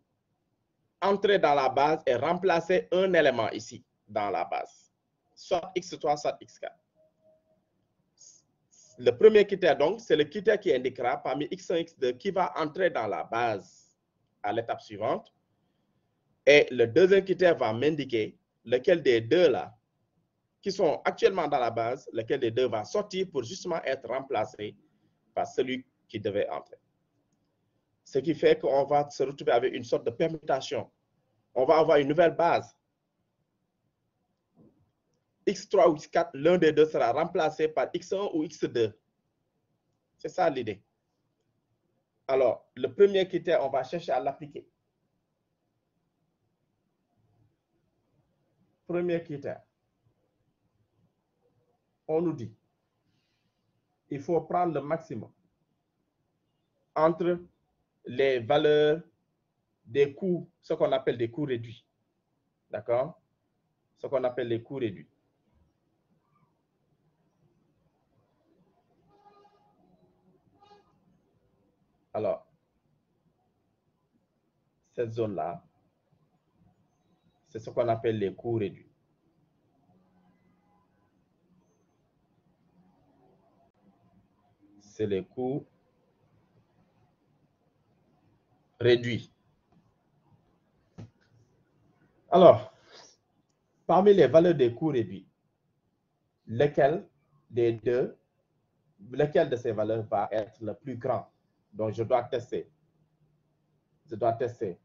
entrer dans la base et remplacer un élément ici, dans la base. Soit X3, soit X4. Le premier critère, donc, c'est le critère qui indiquera parmi X1 et X2 qui va entrer dans la base à l'étape suivante. Et le deuxième critère va m'indiquer lequel des deux là, qui sont actuellement dans la base, lequel des deux va sortir pour justement être remplacé par celui qui devait entrer. Ce qui fait qu'on va se retrouver avec une sorte de permutation. On va avoir une nouvelle base. X3 ou X4, l'un des deux sera remplacé par X1 ou X2. C'est ça l'idée. Alors, le premier critère, on va chercher à l'appliquer. Premier critère. On nous dit, il faut prendre le maximum entre les valeurs des coûts, ce qu'on appelle des coûts réduits. D'accord? Ce qu'on appelle les coûts réduits. Alors, cette zone-là, c'est ce qu'on appelle les coûts réduits. C'est les coûts réduits. Alors, parmi les valeurs des coûts réduits, lequel de ces valeurs va être le plus grand? Donc, je dois tester. Je dois tester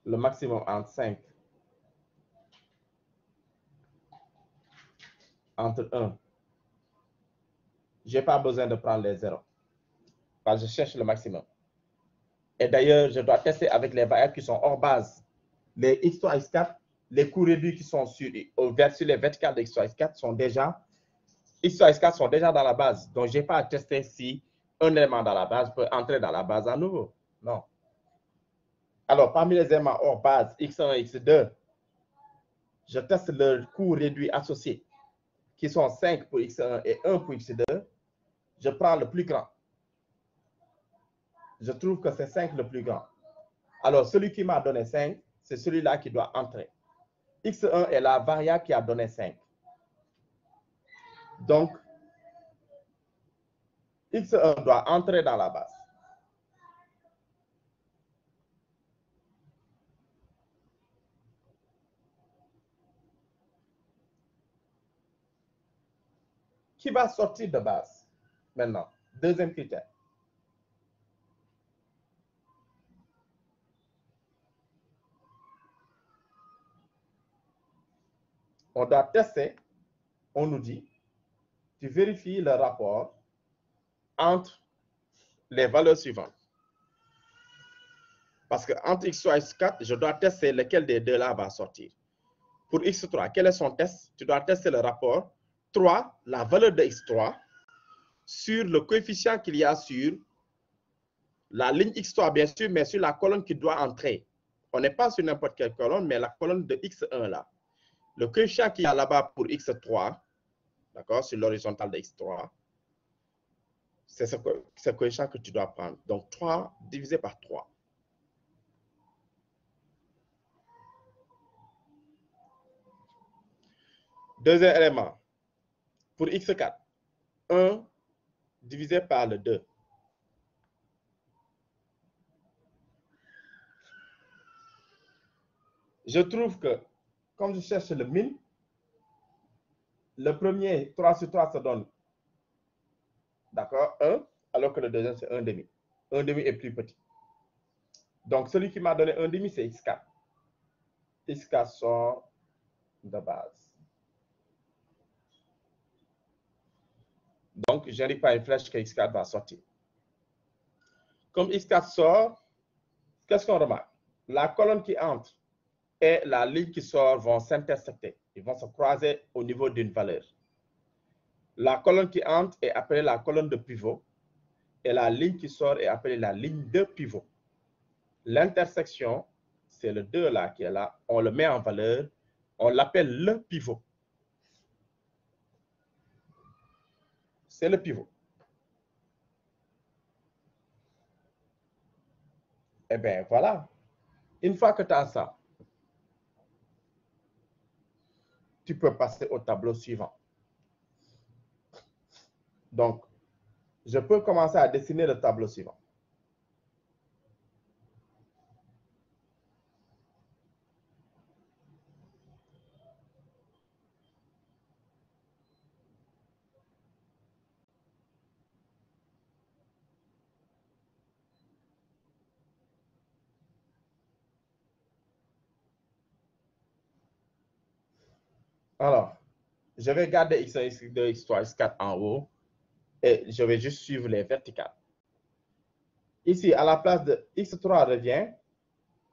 le maximum entre 5, entre 1. Je n'ai pas besoin de prendre les 0. Parce que je cherche le maximum. Et d'ailleurs, je dois tester avec les variables qui sont hors base. Les X3, X4, les coûts réduits qui sont sur les verticales de X3, X4 sont déjà, X3, X4 sont déjà dans la base. Donc, je n'ai pas à tester si un élément dans la base peut entrer dans la base à nouveau. Non. Alors, parmi les éléments hors base, X1 et X2, je teste le coût réduit associé, qui sont 5 pour X1 et 1 pour X2. Je prends le plus grand. Je trouve que c'est 5 le plus grand. Alors, celui qui m'a donné 5, c'est celui-là qui doit entrer. X1 est la variable qui a donné 5. Donc, X1 doit entrer dans la base. Qui va sortir de base? Maintenant, deuxième critère. On doit tester, on nous dit, tu vérifies le rapport entre les valeurs suivantes. Parce que entre x3 et x4, je dois tester lequel des deux là va sortir. Pour x3, quel est son test? Tu dois tester le rapport 3, la valeur de x3, sur le coefficient qu'il y a sur la ligne x3, bien sûr, mais sur la colonne qui doit entrer. On n'est pas sur n'importe quelle colonne, mais la colonne de x1 là. Le coefficient qu'il y a là-bas pour x3, d'accord, sur l'horizontale de x3, c'est ce coefficient que tu dois prendre. Donc, 3 divisé par 3. Deuxième élément, pour x4, 1 divisé par le 2. Je trouve que, comme je cherche le min, le premier, 3 sur 3, ça donne, d'accord, 1, alors que le deuxième, c'est 1 demi. 1 demi est plus petit. Donc, celui qui m'a donné 1 demi, c'est x4. x4 sort de base. Donc, je n'arrive pas à une flèche que x4 va sortir. Comme x4 sort, qu'est-ce qu'on remarque? La colonne qui entre et la ligne qui sort vont s'intersecter. Ils vont se croiser au niveau d'une valeur. La colonne qui entre est appelée la colonne de pivot et la ligne qui sort est appelée la ligne de pivot. L'intersection, c'est le 2 là qui est là. On le met en valeur. On l'appelle le pivot. C'est le pivot. Eh bien, voilà. Une fois que tu as ça, tu peux passer au tableau suivant. Donc, je peux commencer à dessiner le tableau suivant. Alors, je vais garder x1, x2, x3, x4 en haut et je vais juste suivre les verticales. Ici, à la place de x3 revient,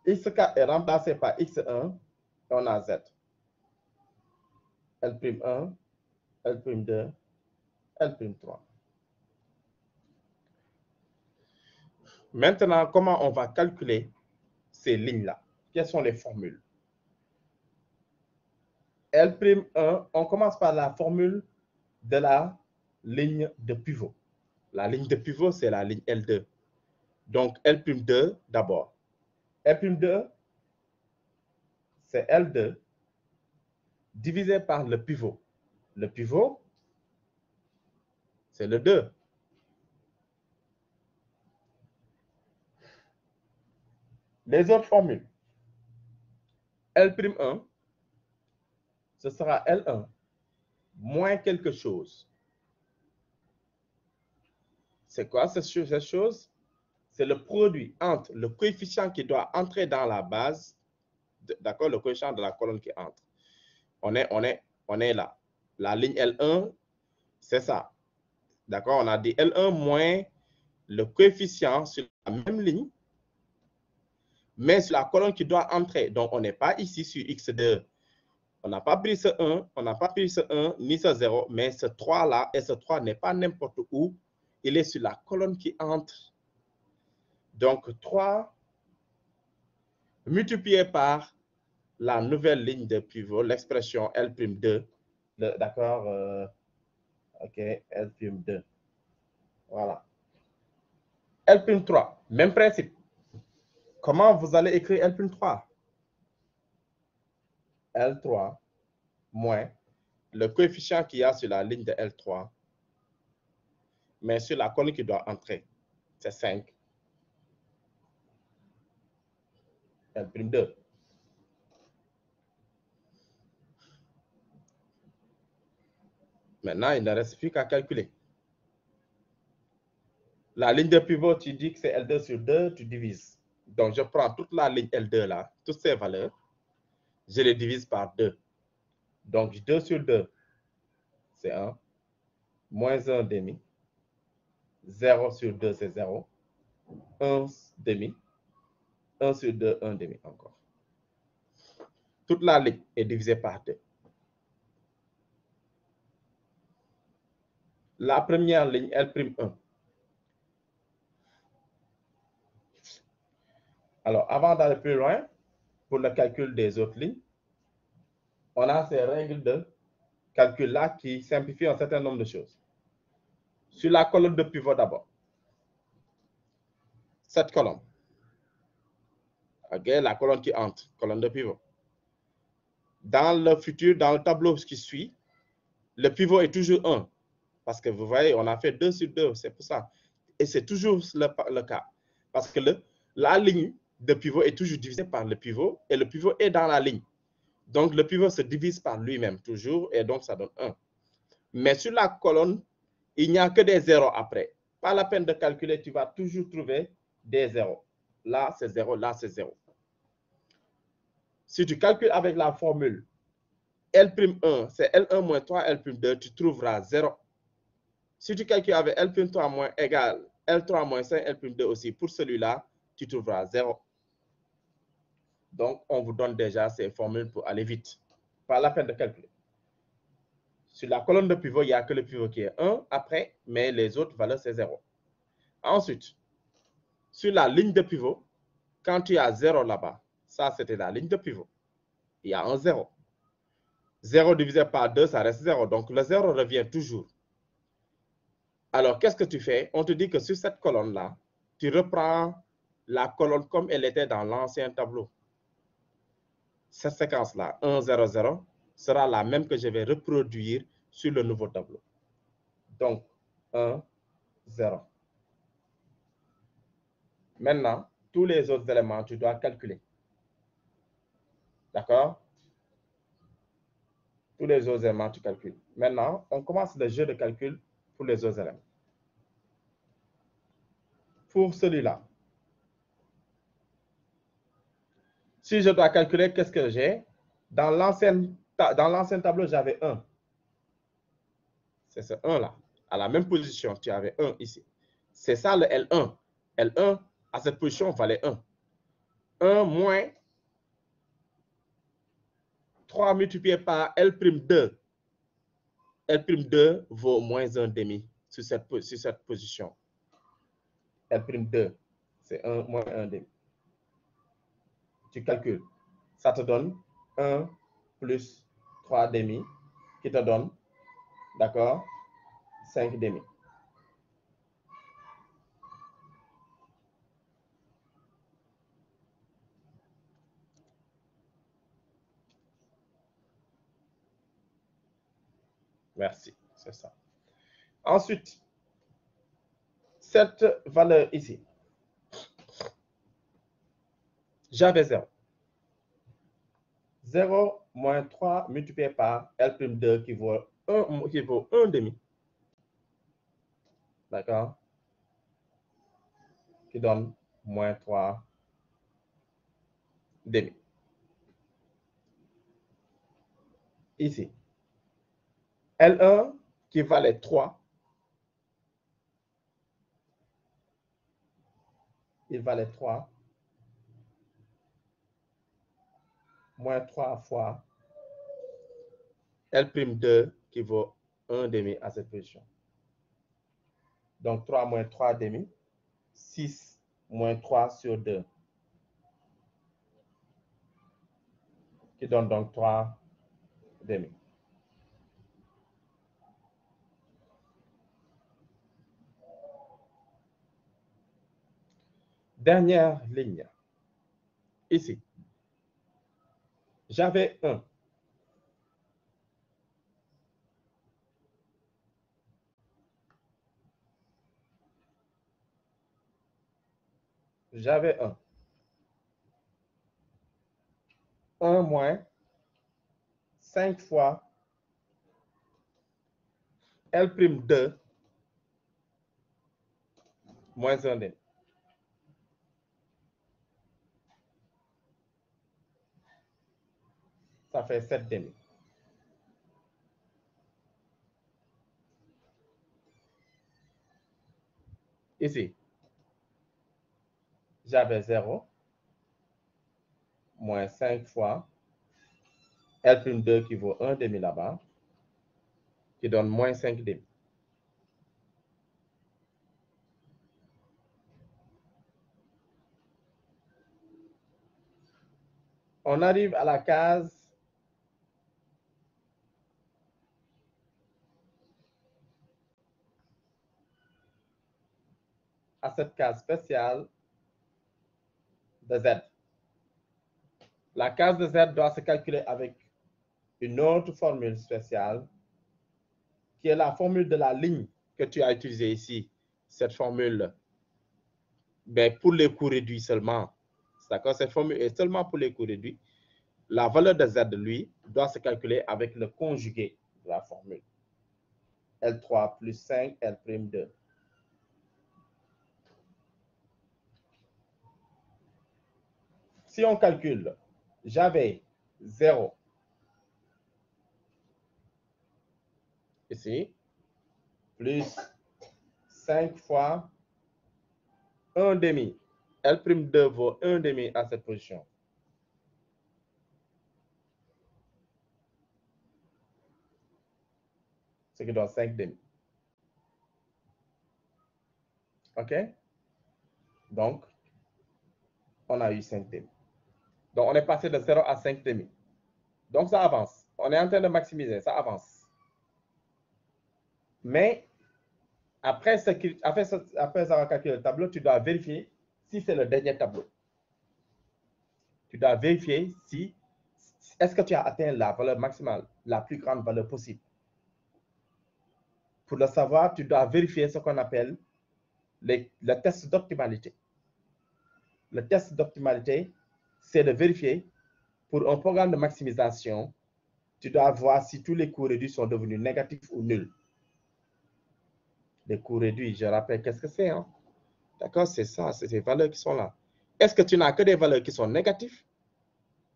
x4 est remplacé par x1 et on a z. L'1, L'2, L'3. Maintenant, comment on va calculer ces lignes-là? Quelles sont les formules? L'1, on commence par la formule de la ligne de pivot. La ligne de pivot, c'est la ligne L2. Donc, L'2 d'abord. L'2, c'est L2 divisé par le pivot. Le pivot, c'est le 2. Les autres formules. L'1, ce sera L1 moins quelque chose. C'est quoi cette chose? C'est le produit entre le coefficient qui doit entrer dans la base, d'accord, le coefficient de la colonne qui entre. On est là. La ligne L1, c'est ça. D'accord, on a dit L1 moins le coefficient sur la même ligne, mais sur la colonne qui doit entrer. Donc, on n'est pas ici sur X2. On n'a pas pris ce 1, on n'a pas pris ce 1, ni ce 0, mais ce 3-là, et ce 3 n'est pas n'importe où. Il est sur la colonne qui entre. Donc, 3 multiplié par la nouvelle ligne de pivot, l'expression L'2, d'accord, ok, L'2. Voilà. L'3, même principe. Comment vous allez écrire L'3? L3 moins le coefficient qu'il y a sur la ligne de L3, mais sur la colonne qui doit entrer, c'est 5. L'2. Maintenant, il ne reste plus qu'à calculer. La ligne de pivot, tu dis que c'est L2 sur 2, tu divises. Donc, je prends toute la ligne L2 là, toutes ces valeurs, je les divise par 2. Donc, 2 sur 2, c'est 1. moins 1 demi. 0 sur 2, c'est 0. 1 demi. 1 sur 2, 1 demi encore. Toute la ligne est divisée par 2. La première ligne, L'1. Alors, avant d'aller plus loin, pour le calcul des autres lignes, on a ces règles de calcul-là qui simplifient un certain nombre de choses. Sur la colonne de pivot d'abord. Cette colonne. OK, la colonne qui entre, colonne de pivot. Dans le futur, dans le tableau qui suit, le pivot est toujours 1. Parce que vous voyez, on a fait 2 sur 2, c'est pour ça. Et c'est toujours le cas. Parce que la ligne de pivot est toujours divisée par le pivot et le pivot est dans la ligne. Donc, le pivot se divise par lui-même toujours et donc ça donne 1. Mais sur la colonne, il n'y a que des zéros après. Pas la peine de calculer, tu vas toujours trouver des zéros. Là, c'est 0, là, c'est 0. Si tu calcules avec la formule L'1, c'est L1 moins 3, L'2, tu trouveras 0. Si tu calcules avec L'3 moins égal L3 moins 5, L'2 aussi, pour celui-là, tu trouveras 0. Donc, on vous donne déjà ces formules pour aller vite. Pas la peine de calculer. Sur la colonne de pivot, il n'y a que le pivot qui est 1 après, mais les autres valeurs, c'est 0. Ensuite, sur la ligne de pivot, quand tu as 0 là-bas, ça, c'était la ligne de pivot. Il y a un 0. 0 divisé par 2, ça reste 0. Donc, le 0 revient toujours. Alors, qu'est-ce que tu fais? On te dit que sur cette colonne-là, tu reprends la colonne comme elle était dans l'ancien tableau. Cette séquence-là, 1, 0, 0, sera la même que je vais reproduire sur le nouveau tableau. Donc, 1, 0. Maintenant, tous les autres éléments, tu dois calculer. D'accord? Tous les autres éléments, tu calcules. Maintenant, on commence le jeu de calcul pour les autres éléments. Pour celui-là, si je dois calculer, qu'est-ce que j'ai? Dans l'ancien tableau, j'avais 1. C'est ce 1-là. À la même position, tu avais 1 ici. C'est ça le L1. L1, à cette position, valait 1. 1 moins 3 multiplié par L'2. L'2 vaut moins 1 demi sur cette position. L'2, c'est 1 moins 1 demi. Tu calcules. Ça te donne 1 plus 3 demi qui te donne, d'accord, 5 demi. Merci, c'est ça. Ensuite, cette valeur ici, j'avais 0. 0 moins 3 multiplié par L'2 qui vaut 1 demi. D'accord? Qui donne moins 3 demi. Ici. L1 qui valait 3. Il valait 3. Moins 3 fois L'2 qui vaut 1 demi à cette position. Donc 3 moins 3 demi. 6 moins 3 sur 2. Qui donne donc 3 demi. Dernière ligne. Ici. J'avais 1. J'avais 1. 1 moins 5 fois L'2 moins 1 demi. Ça fait 7 demi. Ici, j'avais 0 moins 5 fois L'2 qui vaut 1 demi là-bas, qui donne moins 5 demi. On arrive à la case à cette case spéciale de Z. La case de Z doit se calculer avec une autre formule spéciale qui est la formule de la ligne que tu as utilisée ici. Cette formule, ben, pour les coûts réduits seulement. D'accord? Cette formule est seulement pour les coûts réduits. La valeur de Z, lui, doit se calculer avec le conjugué de la formule. L3 plus 5, L'2. Si on calcule, j'avais 0 ici, plus 5 fois 1 demi. L'2 vaut 1 demi à cette position. Ce qui donne 5 demi. OK? Donc, on a eu 5 demi. Donc, on est passé de 0 à 5 demi. Donc, ça avance. On est en train de maximiser, ça avance. Mais, après avoir calculé le tableau, tu dois vérifier si c'est le dernier tableau. Tu dois vérifier si est-ce que tu as atteint la valeur maximale, la plus grande valeur possible. Pour le savoir, tu dois vérifier ce qu'on appelle le test d'optimalité. Le test d'optimalité, c'est de vérifier pour un programme de maximisation, tu dois voir si tous les coûts réduits sont devenus négatifs ou nuls. Les coûts réduits, je rappelle, qu'est-ce que c'est? Hein? D'accord, c'est ça, c'est ces valeurs qui sont là. Est-ce que tu n'as que des valeurs qui sont négatives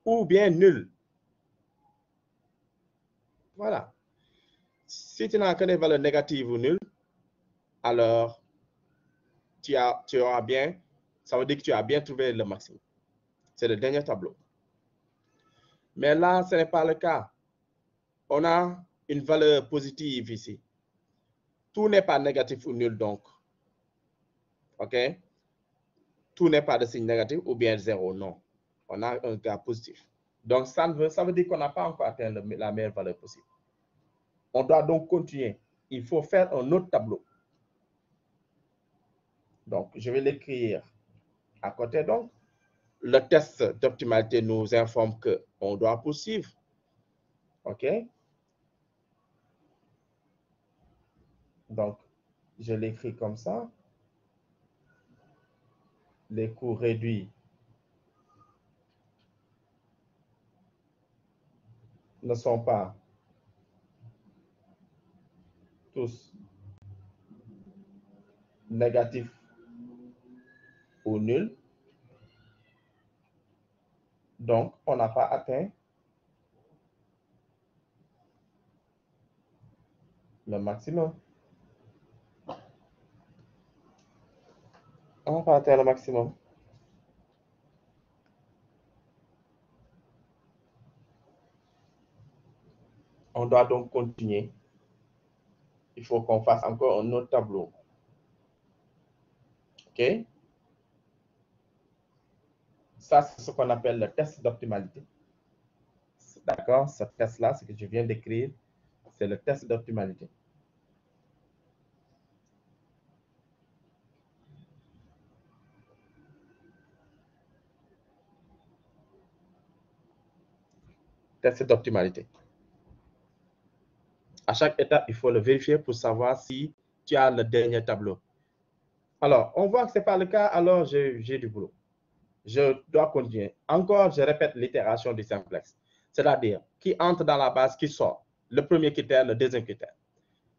ou bien nulles? Voilà. Si tu n'as que des valeurs négatives ou nulles, alors tu auras bien, ça veut dire que tu as bien trouvé le maximum. C'est le dernier tableau. Mais là, ce n'est pas le cas. On a une valeur positive ici. Tout n'est pas négatif ou nul donc. OK? Tout n'est pas de signe négatif ou bien 0, non. On a un cas positif. Donc, ça veut dire qu'on n'a pas encore atteint la meilleure valeur possible. On doit donc continuer. Il faut faire un autre tableau. Donc, je vais l'écrire à côté. Donc, le test d'optimalité nous informe qu'on doit poursuivre. OK? Donc, je l'écris comme ça. Les coûts réduits ne sont pas tous négatifs ou nuls. Donc, on n'a pas atteint le maximum. On n'a pas atteint le maximum. On doit donc continuer. Il faut qu'on fasse encore un autre tableau. OK? Ça, c'est ce qu'on appelle le test d'optimalité. D'accord? Ce test-là, ce que je viens d'écrire, c'est le test d'optimalité. Test d'optimalité. À chaque étape, il faut le vérifier pour savoir si tu as le dernier tableau. Alors, on voit que ce n'est pas le cas, alors j'ai du boulot. Je dois continuer. Encore, je répète l'itération du simplex. C'est-à-dire, qui entre dans la base, qui sort. Le premier critère, le deuxième critère.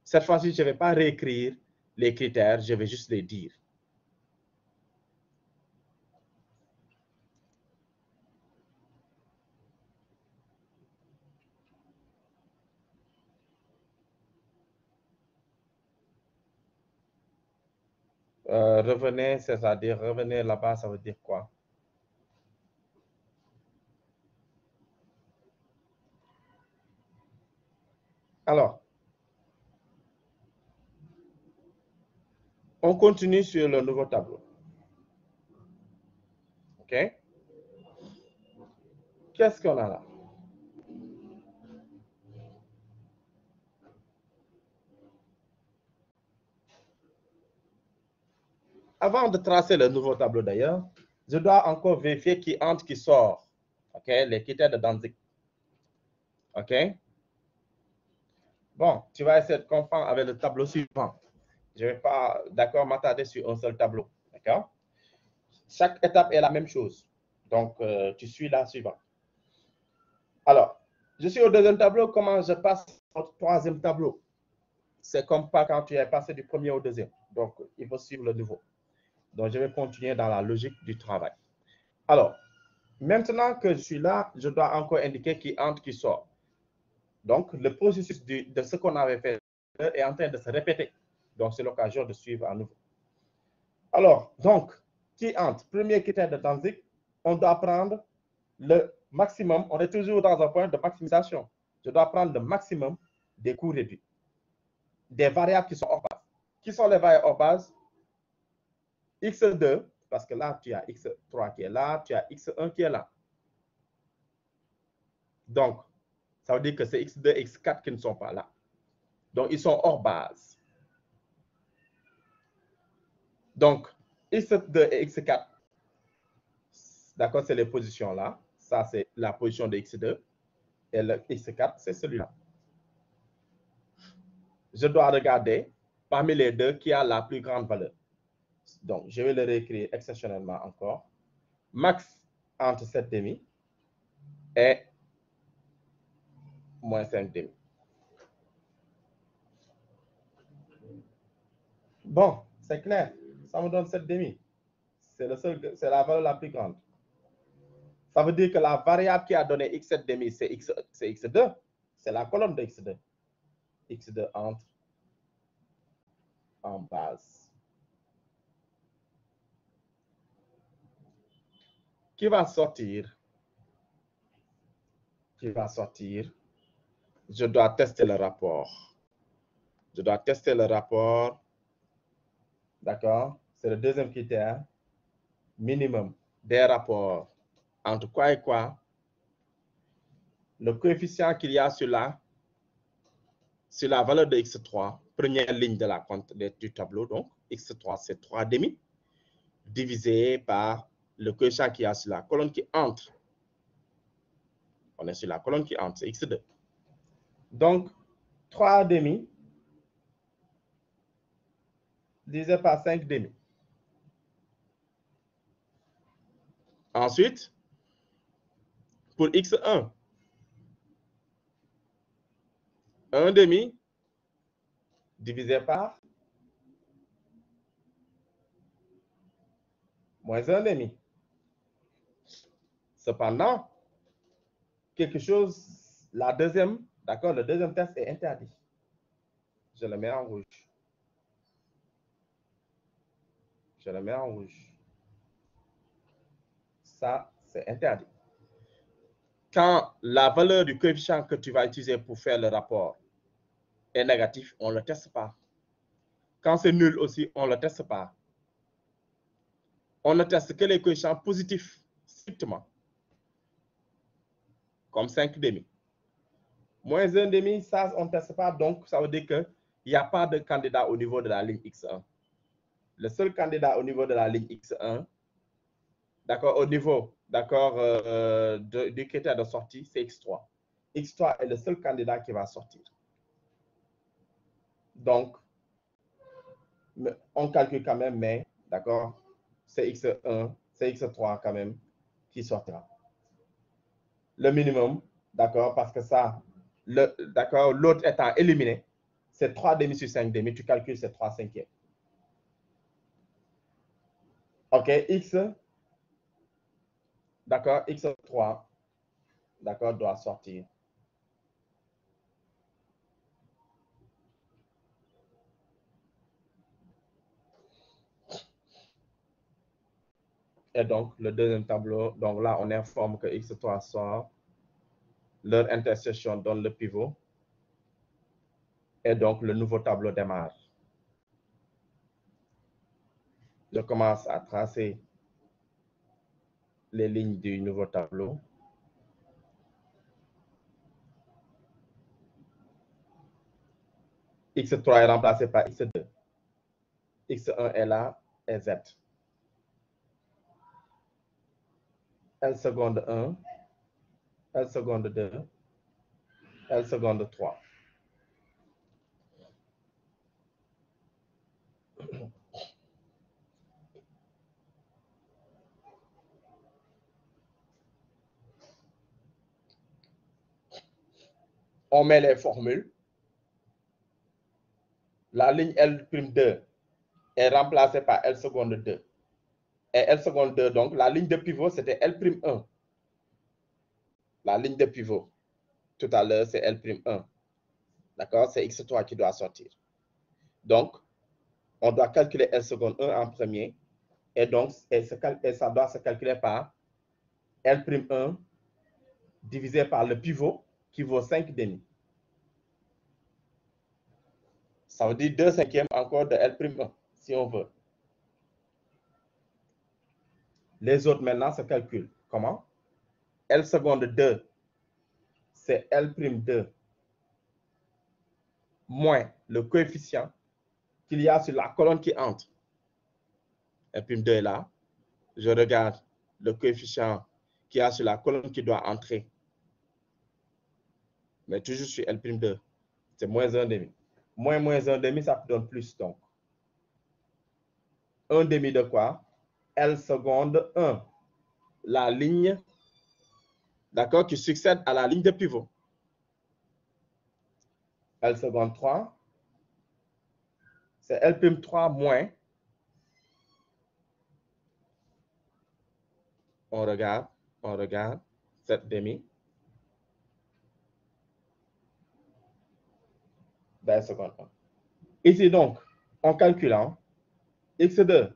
Cette fois-ci, je ne vais pas réécrire les critères, je vais juste les dire. Revenez, c'est-à-dire revenez là-bas, ça veut dire quoi? Alors, on continue sur le nouveau tableau. OK? Qu'est-ce qu'on a là? Avant de tracer le nouveau tableau d'ailleurs, je dois encore vérifier qui entre, qui sort. OK? Les critères de Danzig. OK? Bon, tu vas essayer de comprendre avec le tableau suivant. Je ne vais pas, d'accord, m'attarder sur un seul tableau. D'accord? Chaque étape est la même chose. Donc, tu suis la suivante. Alors, je suis au deuxième tableau. Comment je passe au troisième tableau? C'est comme pas quand tu es passé du premier au deuxième. Donc, il faut suivre le nouveau. Donc, je vais continuer dans la logique du travail. Alors, maintenant que je suis là, je dois encore indiquer qui entre, qui sort. Donc, le processus de ce qu'on avait fait est en train de se répéter. Donc, c'est l'occasion de suivre à nouveau. Alors, donc, qui entre? Premier critère de Danzig, on doit prendre le maximum. On est toujours dans un point de maximisation. Je dois prendre le maximum des coûts réduits. Des variables qui sont hors base. Qui sont les variables hors base? X2, parce que là, tu as X3 qui est là, tu as X1 qui est là. Donc, ça veut dire que c'est X2 et X4 qui ne sont pas là. Donc, ils sont hors base. Donc, X2 et X4, d'accord, c'est les positions là. Ça, c'est la position de X2. Et le X4, c'est celui-là. Je dois regarder parmi les deux qui a la plus grande valeur. Donc, je vais le réécrire exceptionnellement encore. Max entre 7,5 et moins 5,5. Bon, c'est clair. Ça me donne 7,5. C'est la valeur la plus grande. Ça veut dire que la variable qui a donné x7,5, c'est x2. C'est la colonne de x2. X2 entre en base. Qui va sortir? Qui va sortir? Je dois tester le rapport. Je dois tester le rapport. D'accord? C'est le deuxième critère. Minimum des rapports entre quoi et quoi? Le coefficient qu'il y a sur la valeur de x3, première ligne de la compte du tableau, donc x3 c'est 3,5 divisé par le coefficient qu'il y a sur la colonne qui entre. On est sur la colonne qui entre, c'est x2. Donc, 3,5 divisé par 5,5. Ensuite, pour x1, 1,5 divisé par moins 1,5. Cependant, quelque chose, la deuxième, d'accord, le deuxième test est interdit. Je le mets en rouge. Je le mets en rouge. Ça, c'est interdit. Quand la valeur du coefficient que tu vas utiliser pour faire le rapport est négatif, on ne le teste pas. Quand c'est nul aussi, on ne le teste pas. On ne teste que les coefficients positifs, strictement. Comme 5,5. Moins 1,5, ça, on ne teste pas. Donc, ça veut dire qu'il n'y a pas de candidat au niveau de la ligne X1. Le seul candidat au niveau de la ligne X1, d'accord, au niveau, d'accord, du critère de sortie, c'est X3. X3 est le seul candidat qui va sortir. Donc, on calcule quand même, mais, d'accord, c'est X1, c'est X3 quand même qui sortira. Le minimum, d'accord, parce que ça, d'accord, l'autre étant éliminé, c'est 3,5 sur 5,5, tu calcules, c'est 3 cinquièmes. OK, X, d'accord, X3, d'accord, doit sortir. Et donc, le deuxième tableau, donc là, on informe que X3 sort, leur intersection donne le pivot. Et donc, le nouveau tableau démarre. Je commence à tracer les lignes du nouveau tableau. X3 est remplacé par X2. X1 est là et Z. L seconde 1, L seconde 2, L seconde 3. On met les formules. La ligne L'2 est remplacée par L seconde 2. Et L seconde 2, donc la ligne de pivot, c'était L'1. La ligne de pivot, tout à l'heure, c'est L'1. D'accord? C'est X3 qui doit sortir. Donc, on doit calculer L seconde 1 en premier. Et donc, ça doit se calculer par L'1 divisé par le pivot qui vaut 5 demi. Ça veut dire 2 cinquièmes encore de L'1, si on veut. Les autres, maintenant, se calculent. Comment? L seconde 2, c'est L'2 moins le coefficient qu'il y a sur la colonne qui entre. L'2 est là. Je regarde le coefficient qu'il y a sur la colonne qui doit entrer. Mais toujours sur L'2. C'est moins 1,5. Moins 1,5, ça donne plus, donc. 1,5 de quoi? L seconde 1. La ligne, d'accord, qui succède à la ligne de pivot. L seconde 3, c'est L'3 moins. On regarde, 7 demi. L seconde 1. Ici, donc, en calculant, X2,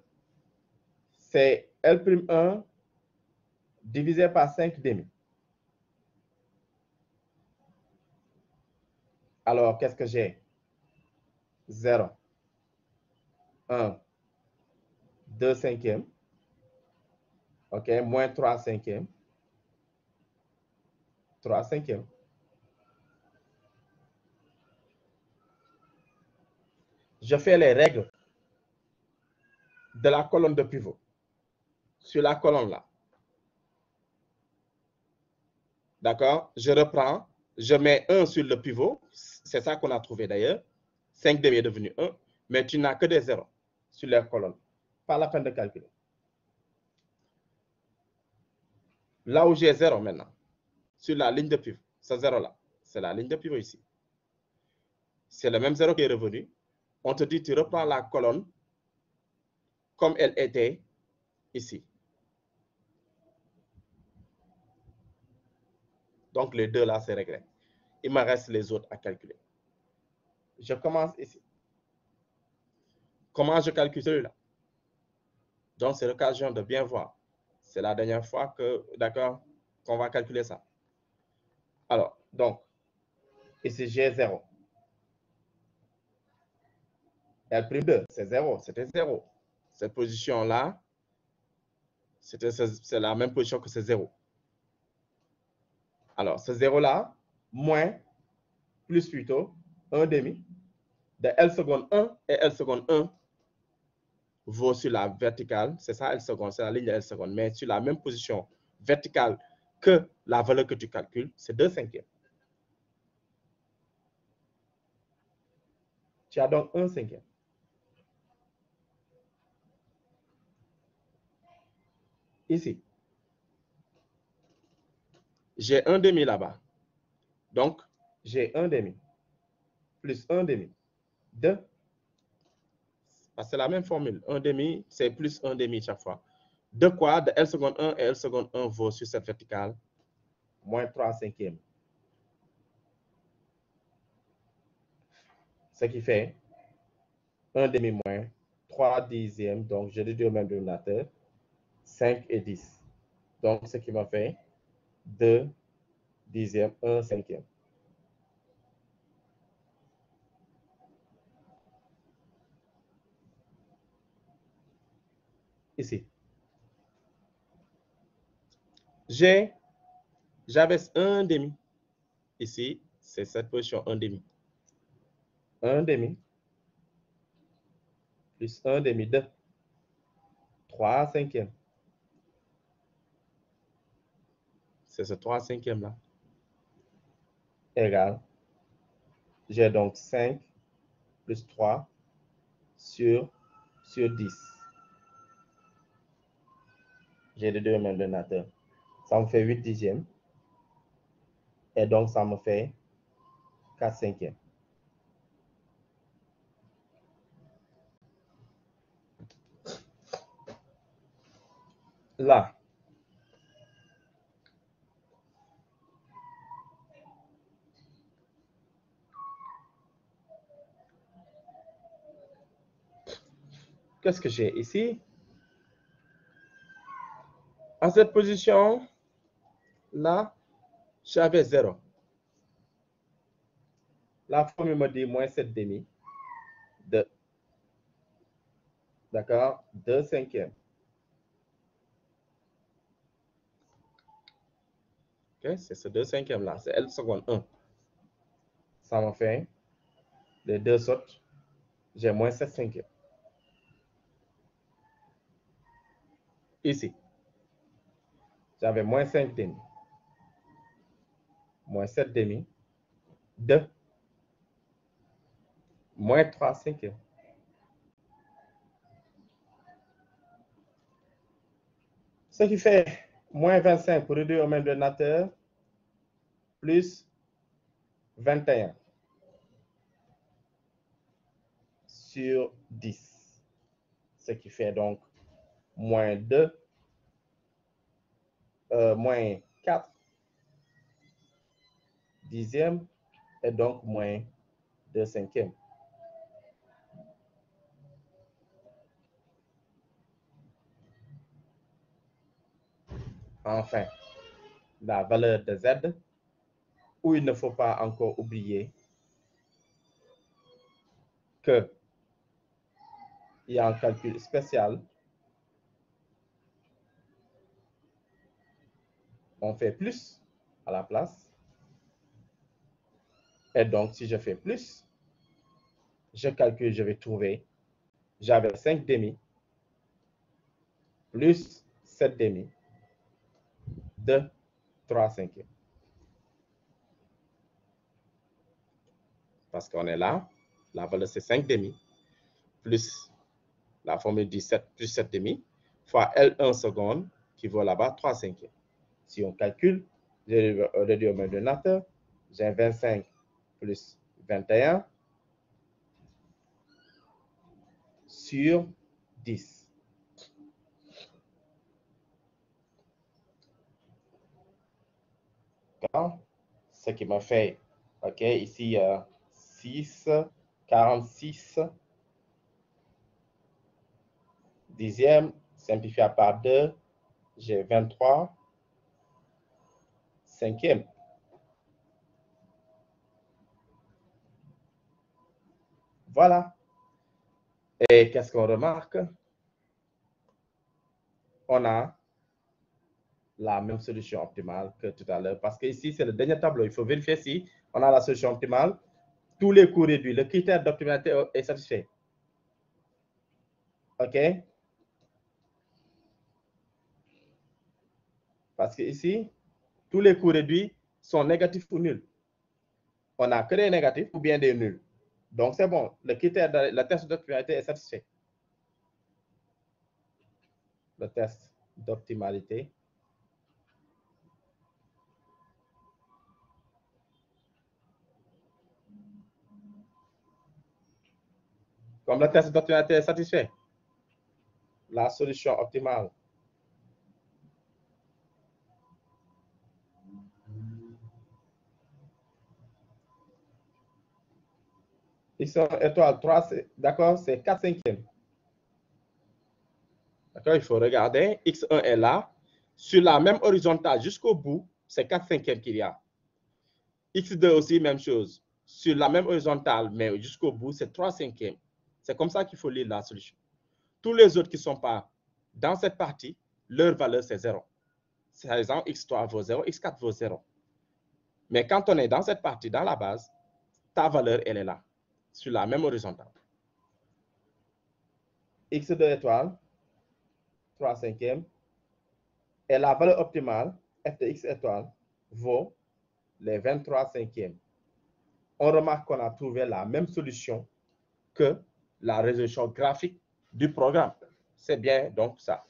c'est L'1 divisé par 5 demi. Alors, qu'est-ce que j'ai? 0, 1, 2 cinquièmes, ok, moins 3 cinquièmes, 3 cinquièmes. Je fais les règles de la colonne de pivot sur la colonne là. D'accord? Je reprends, je mets 1 sur le pivot, c'est ça qu'on a trouvé d'ailleurs. 5 demi est devenu 1, mais tu n'as que des zéros sur les colonnes. Pas la peine de calculer. Là où j'ai 0 maintenant, sur la ligne de pivot, ce 0 là, c'est la ligne de pivot ici. C'est le même 0 qui est revenu. On te dit, tu reprends la colonne comme elle était ici. Donc, les deux là, c'est réglé. Il me reste les autres à calculer. Je commence ici. Comment je calcule celui-là? Donc, c'est l'occasion de bien voir. C'est la dernière fois que, d'accord, qu'on va calculer ça. Alors, donc, ici, j'ai 0. L'2, c'est 0. C'était 0. Cette position-là, c'est la même position que ce 0. Alors, ce 0-là, moins, plus plutôt, 1 demi, de L seconde 1 et L seconde 1 vaut sur la verticale, c'est ça L seconde, c'est la ligne de L seconde, mais sur la même position verticale que la valeur que tu calcules, c'est 2 cinquièmes. Tu as donc 1 cinquième. Ici, j'ai 1 demi là-bas. Donc, j'ai 1 demi plus 1 demi de, parce que c'est la même formule, 1 demi, c'est plus 1 demi chaque fois. De quoi? De L seconde 1 et L seconde 1 vaut sur cette verticale, moins 3 cinquièmes. Ce qui fait 1 demi moins 3 dixièmes, donc je déduis au même dénominateur, 5 et 10. Donc, ce qui m'a fait 2 dixièmes, 1 cinquième. Ici. J'avais 1 demi. Ici, c'est cette position 1 demi. 1 demi plus 1 demi, 2. 3 cinquièmes. C'est ce 3 cinquièmes là. Égal. J'ai donc 5 plus 3 sur 10. J'ai les deux mêmes donateurs. Ça me fait 8 dixièmes. Et donc, ça me fait 4 cinquièmes. Là, qu'est-ce que j'ai ici? À cette position, là, j'avais 0. La formule me dit moins 7 demi. 2. D'accord? 2 cinquièmes. Okay? C'est ce 2 cinquièmes là. C'est L seconde 1. Ça me fait, les deux sautent, j'ai moins 7 cinquièmes. Ici, j'avais moins 5 demi. Moins 7 demi. 2. Moins 3 cinquièmes. Ce qui fait moins 25 pour réduire au même dénominateur, plus 21 sur 10. Ce qui fait donc moins 2, moins 4 dixièmes et donc moins 2 cinquièmes. Enfin, la valeur de Z, où il ne faut pas encore oublier qu'il y a un calcul spécial. On fait plus à la place. Et donc, si je fais plus, je calcule, je vais trouver, j'avais 5 demi, plus 7 demi, de 3 cinquièmes. Parce qu'on est là, la valeur c'est 5 demi, plus la formule 17 plus 7 demi, fois L1 seconde, qui vaut là-bas 3 cinquièmes. Si on calcule, je réduis au même dénominateur, j'ai 25 plus 21 sur 10. Ce qui m'a fait, OK, ici, 6, 46 dixièmes, simplifié par 2, j'ai 23 cinquièmes. Voilà. Et qu'est-ce qu'on remarque? On a la même solution optimale que tout à l'heure. Parce que ici, c'est le dernier tableau. Il faut vérifier si on a la solution optimale. Tous les coûts réduits, le critère d'optimalité est satisfait. OK? Parce que ici, tous les coûts réduits sont négatifs ou nuls. On n'a que des négatifs ou bien des nuls. Donc, c'est bon. Le critère de la test d'optimalité est satisfait. Le test d'optimalité. Comme le test d'optimalité est satisfait, la solution optimale ils sont étoile 3, d'accord, c'est 4 cinquièmes. D'accord? Il faut regarder. X1 est là. Sur la même horizontale jusqu'au bout, c'est 4/5 qu'il y a. X2 aussi, même chose. Sur la même horizontale, mais jusqu'au bout, c'est 3/5. C'est comme ça qu'il faut lire la solution. Tous les autres qui ne sont pas dans cette partie, leur valeur, c'est 0. Par exemple, X3 vaut 0, X4 vaut 0. Mais quand on est dans cette partie, dans la base, ta valeur, elle est là, sur la même horizontale. X2 étoile, 3/5. Et la valeur optimale, f de x étoile, vaut les 23/5. On remarque qu'on a trouvé la même solution que la résolution graphique du programme. C'est bien donc ça.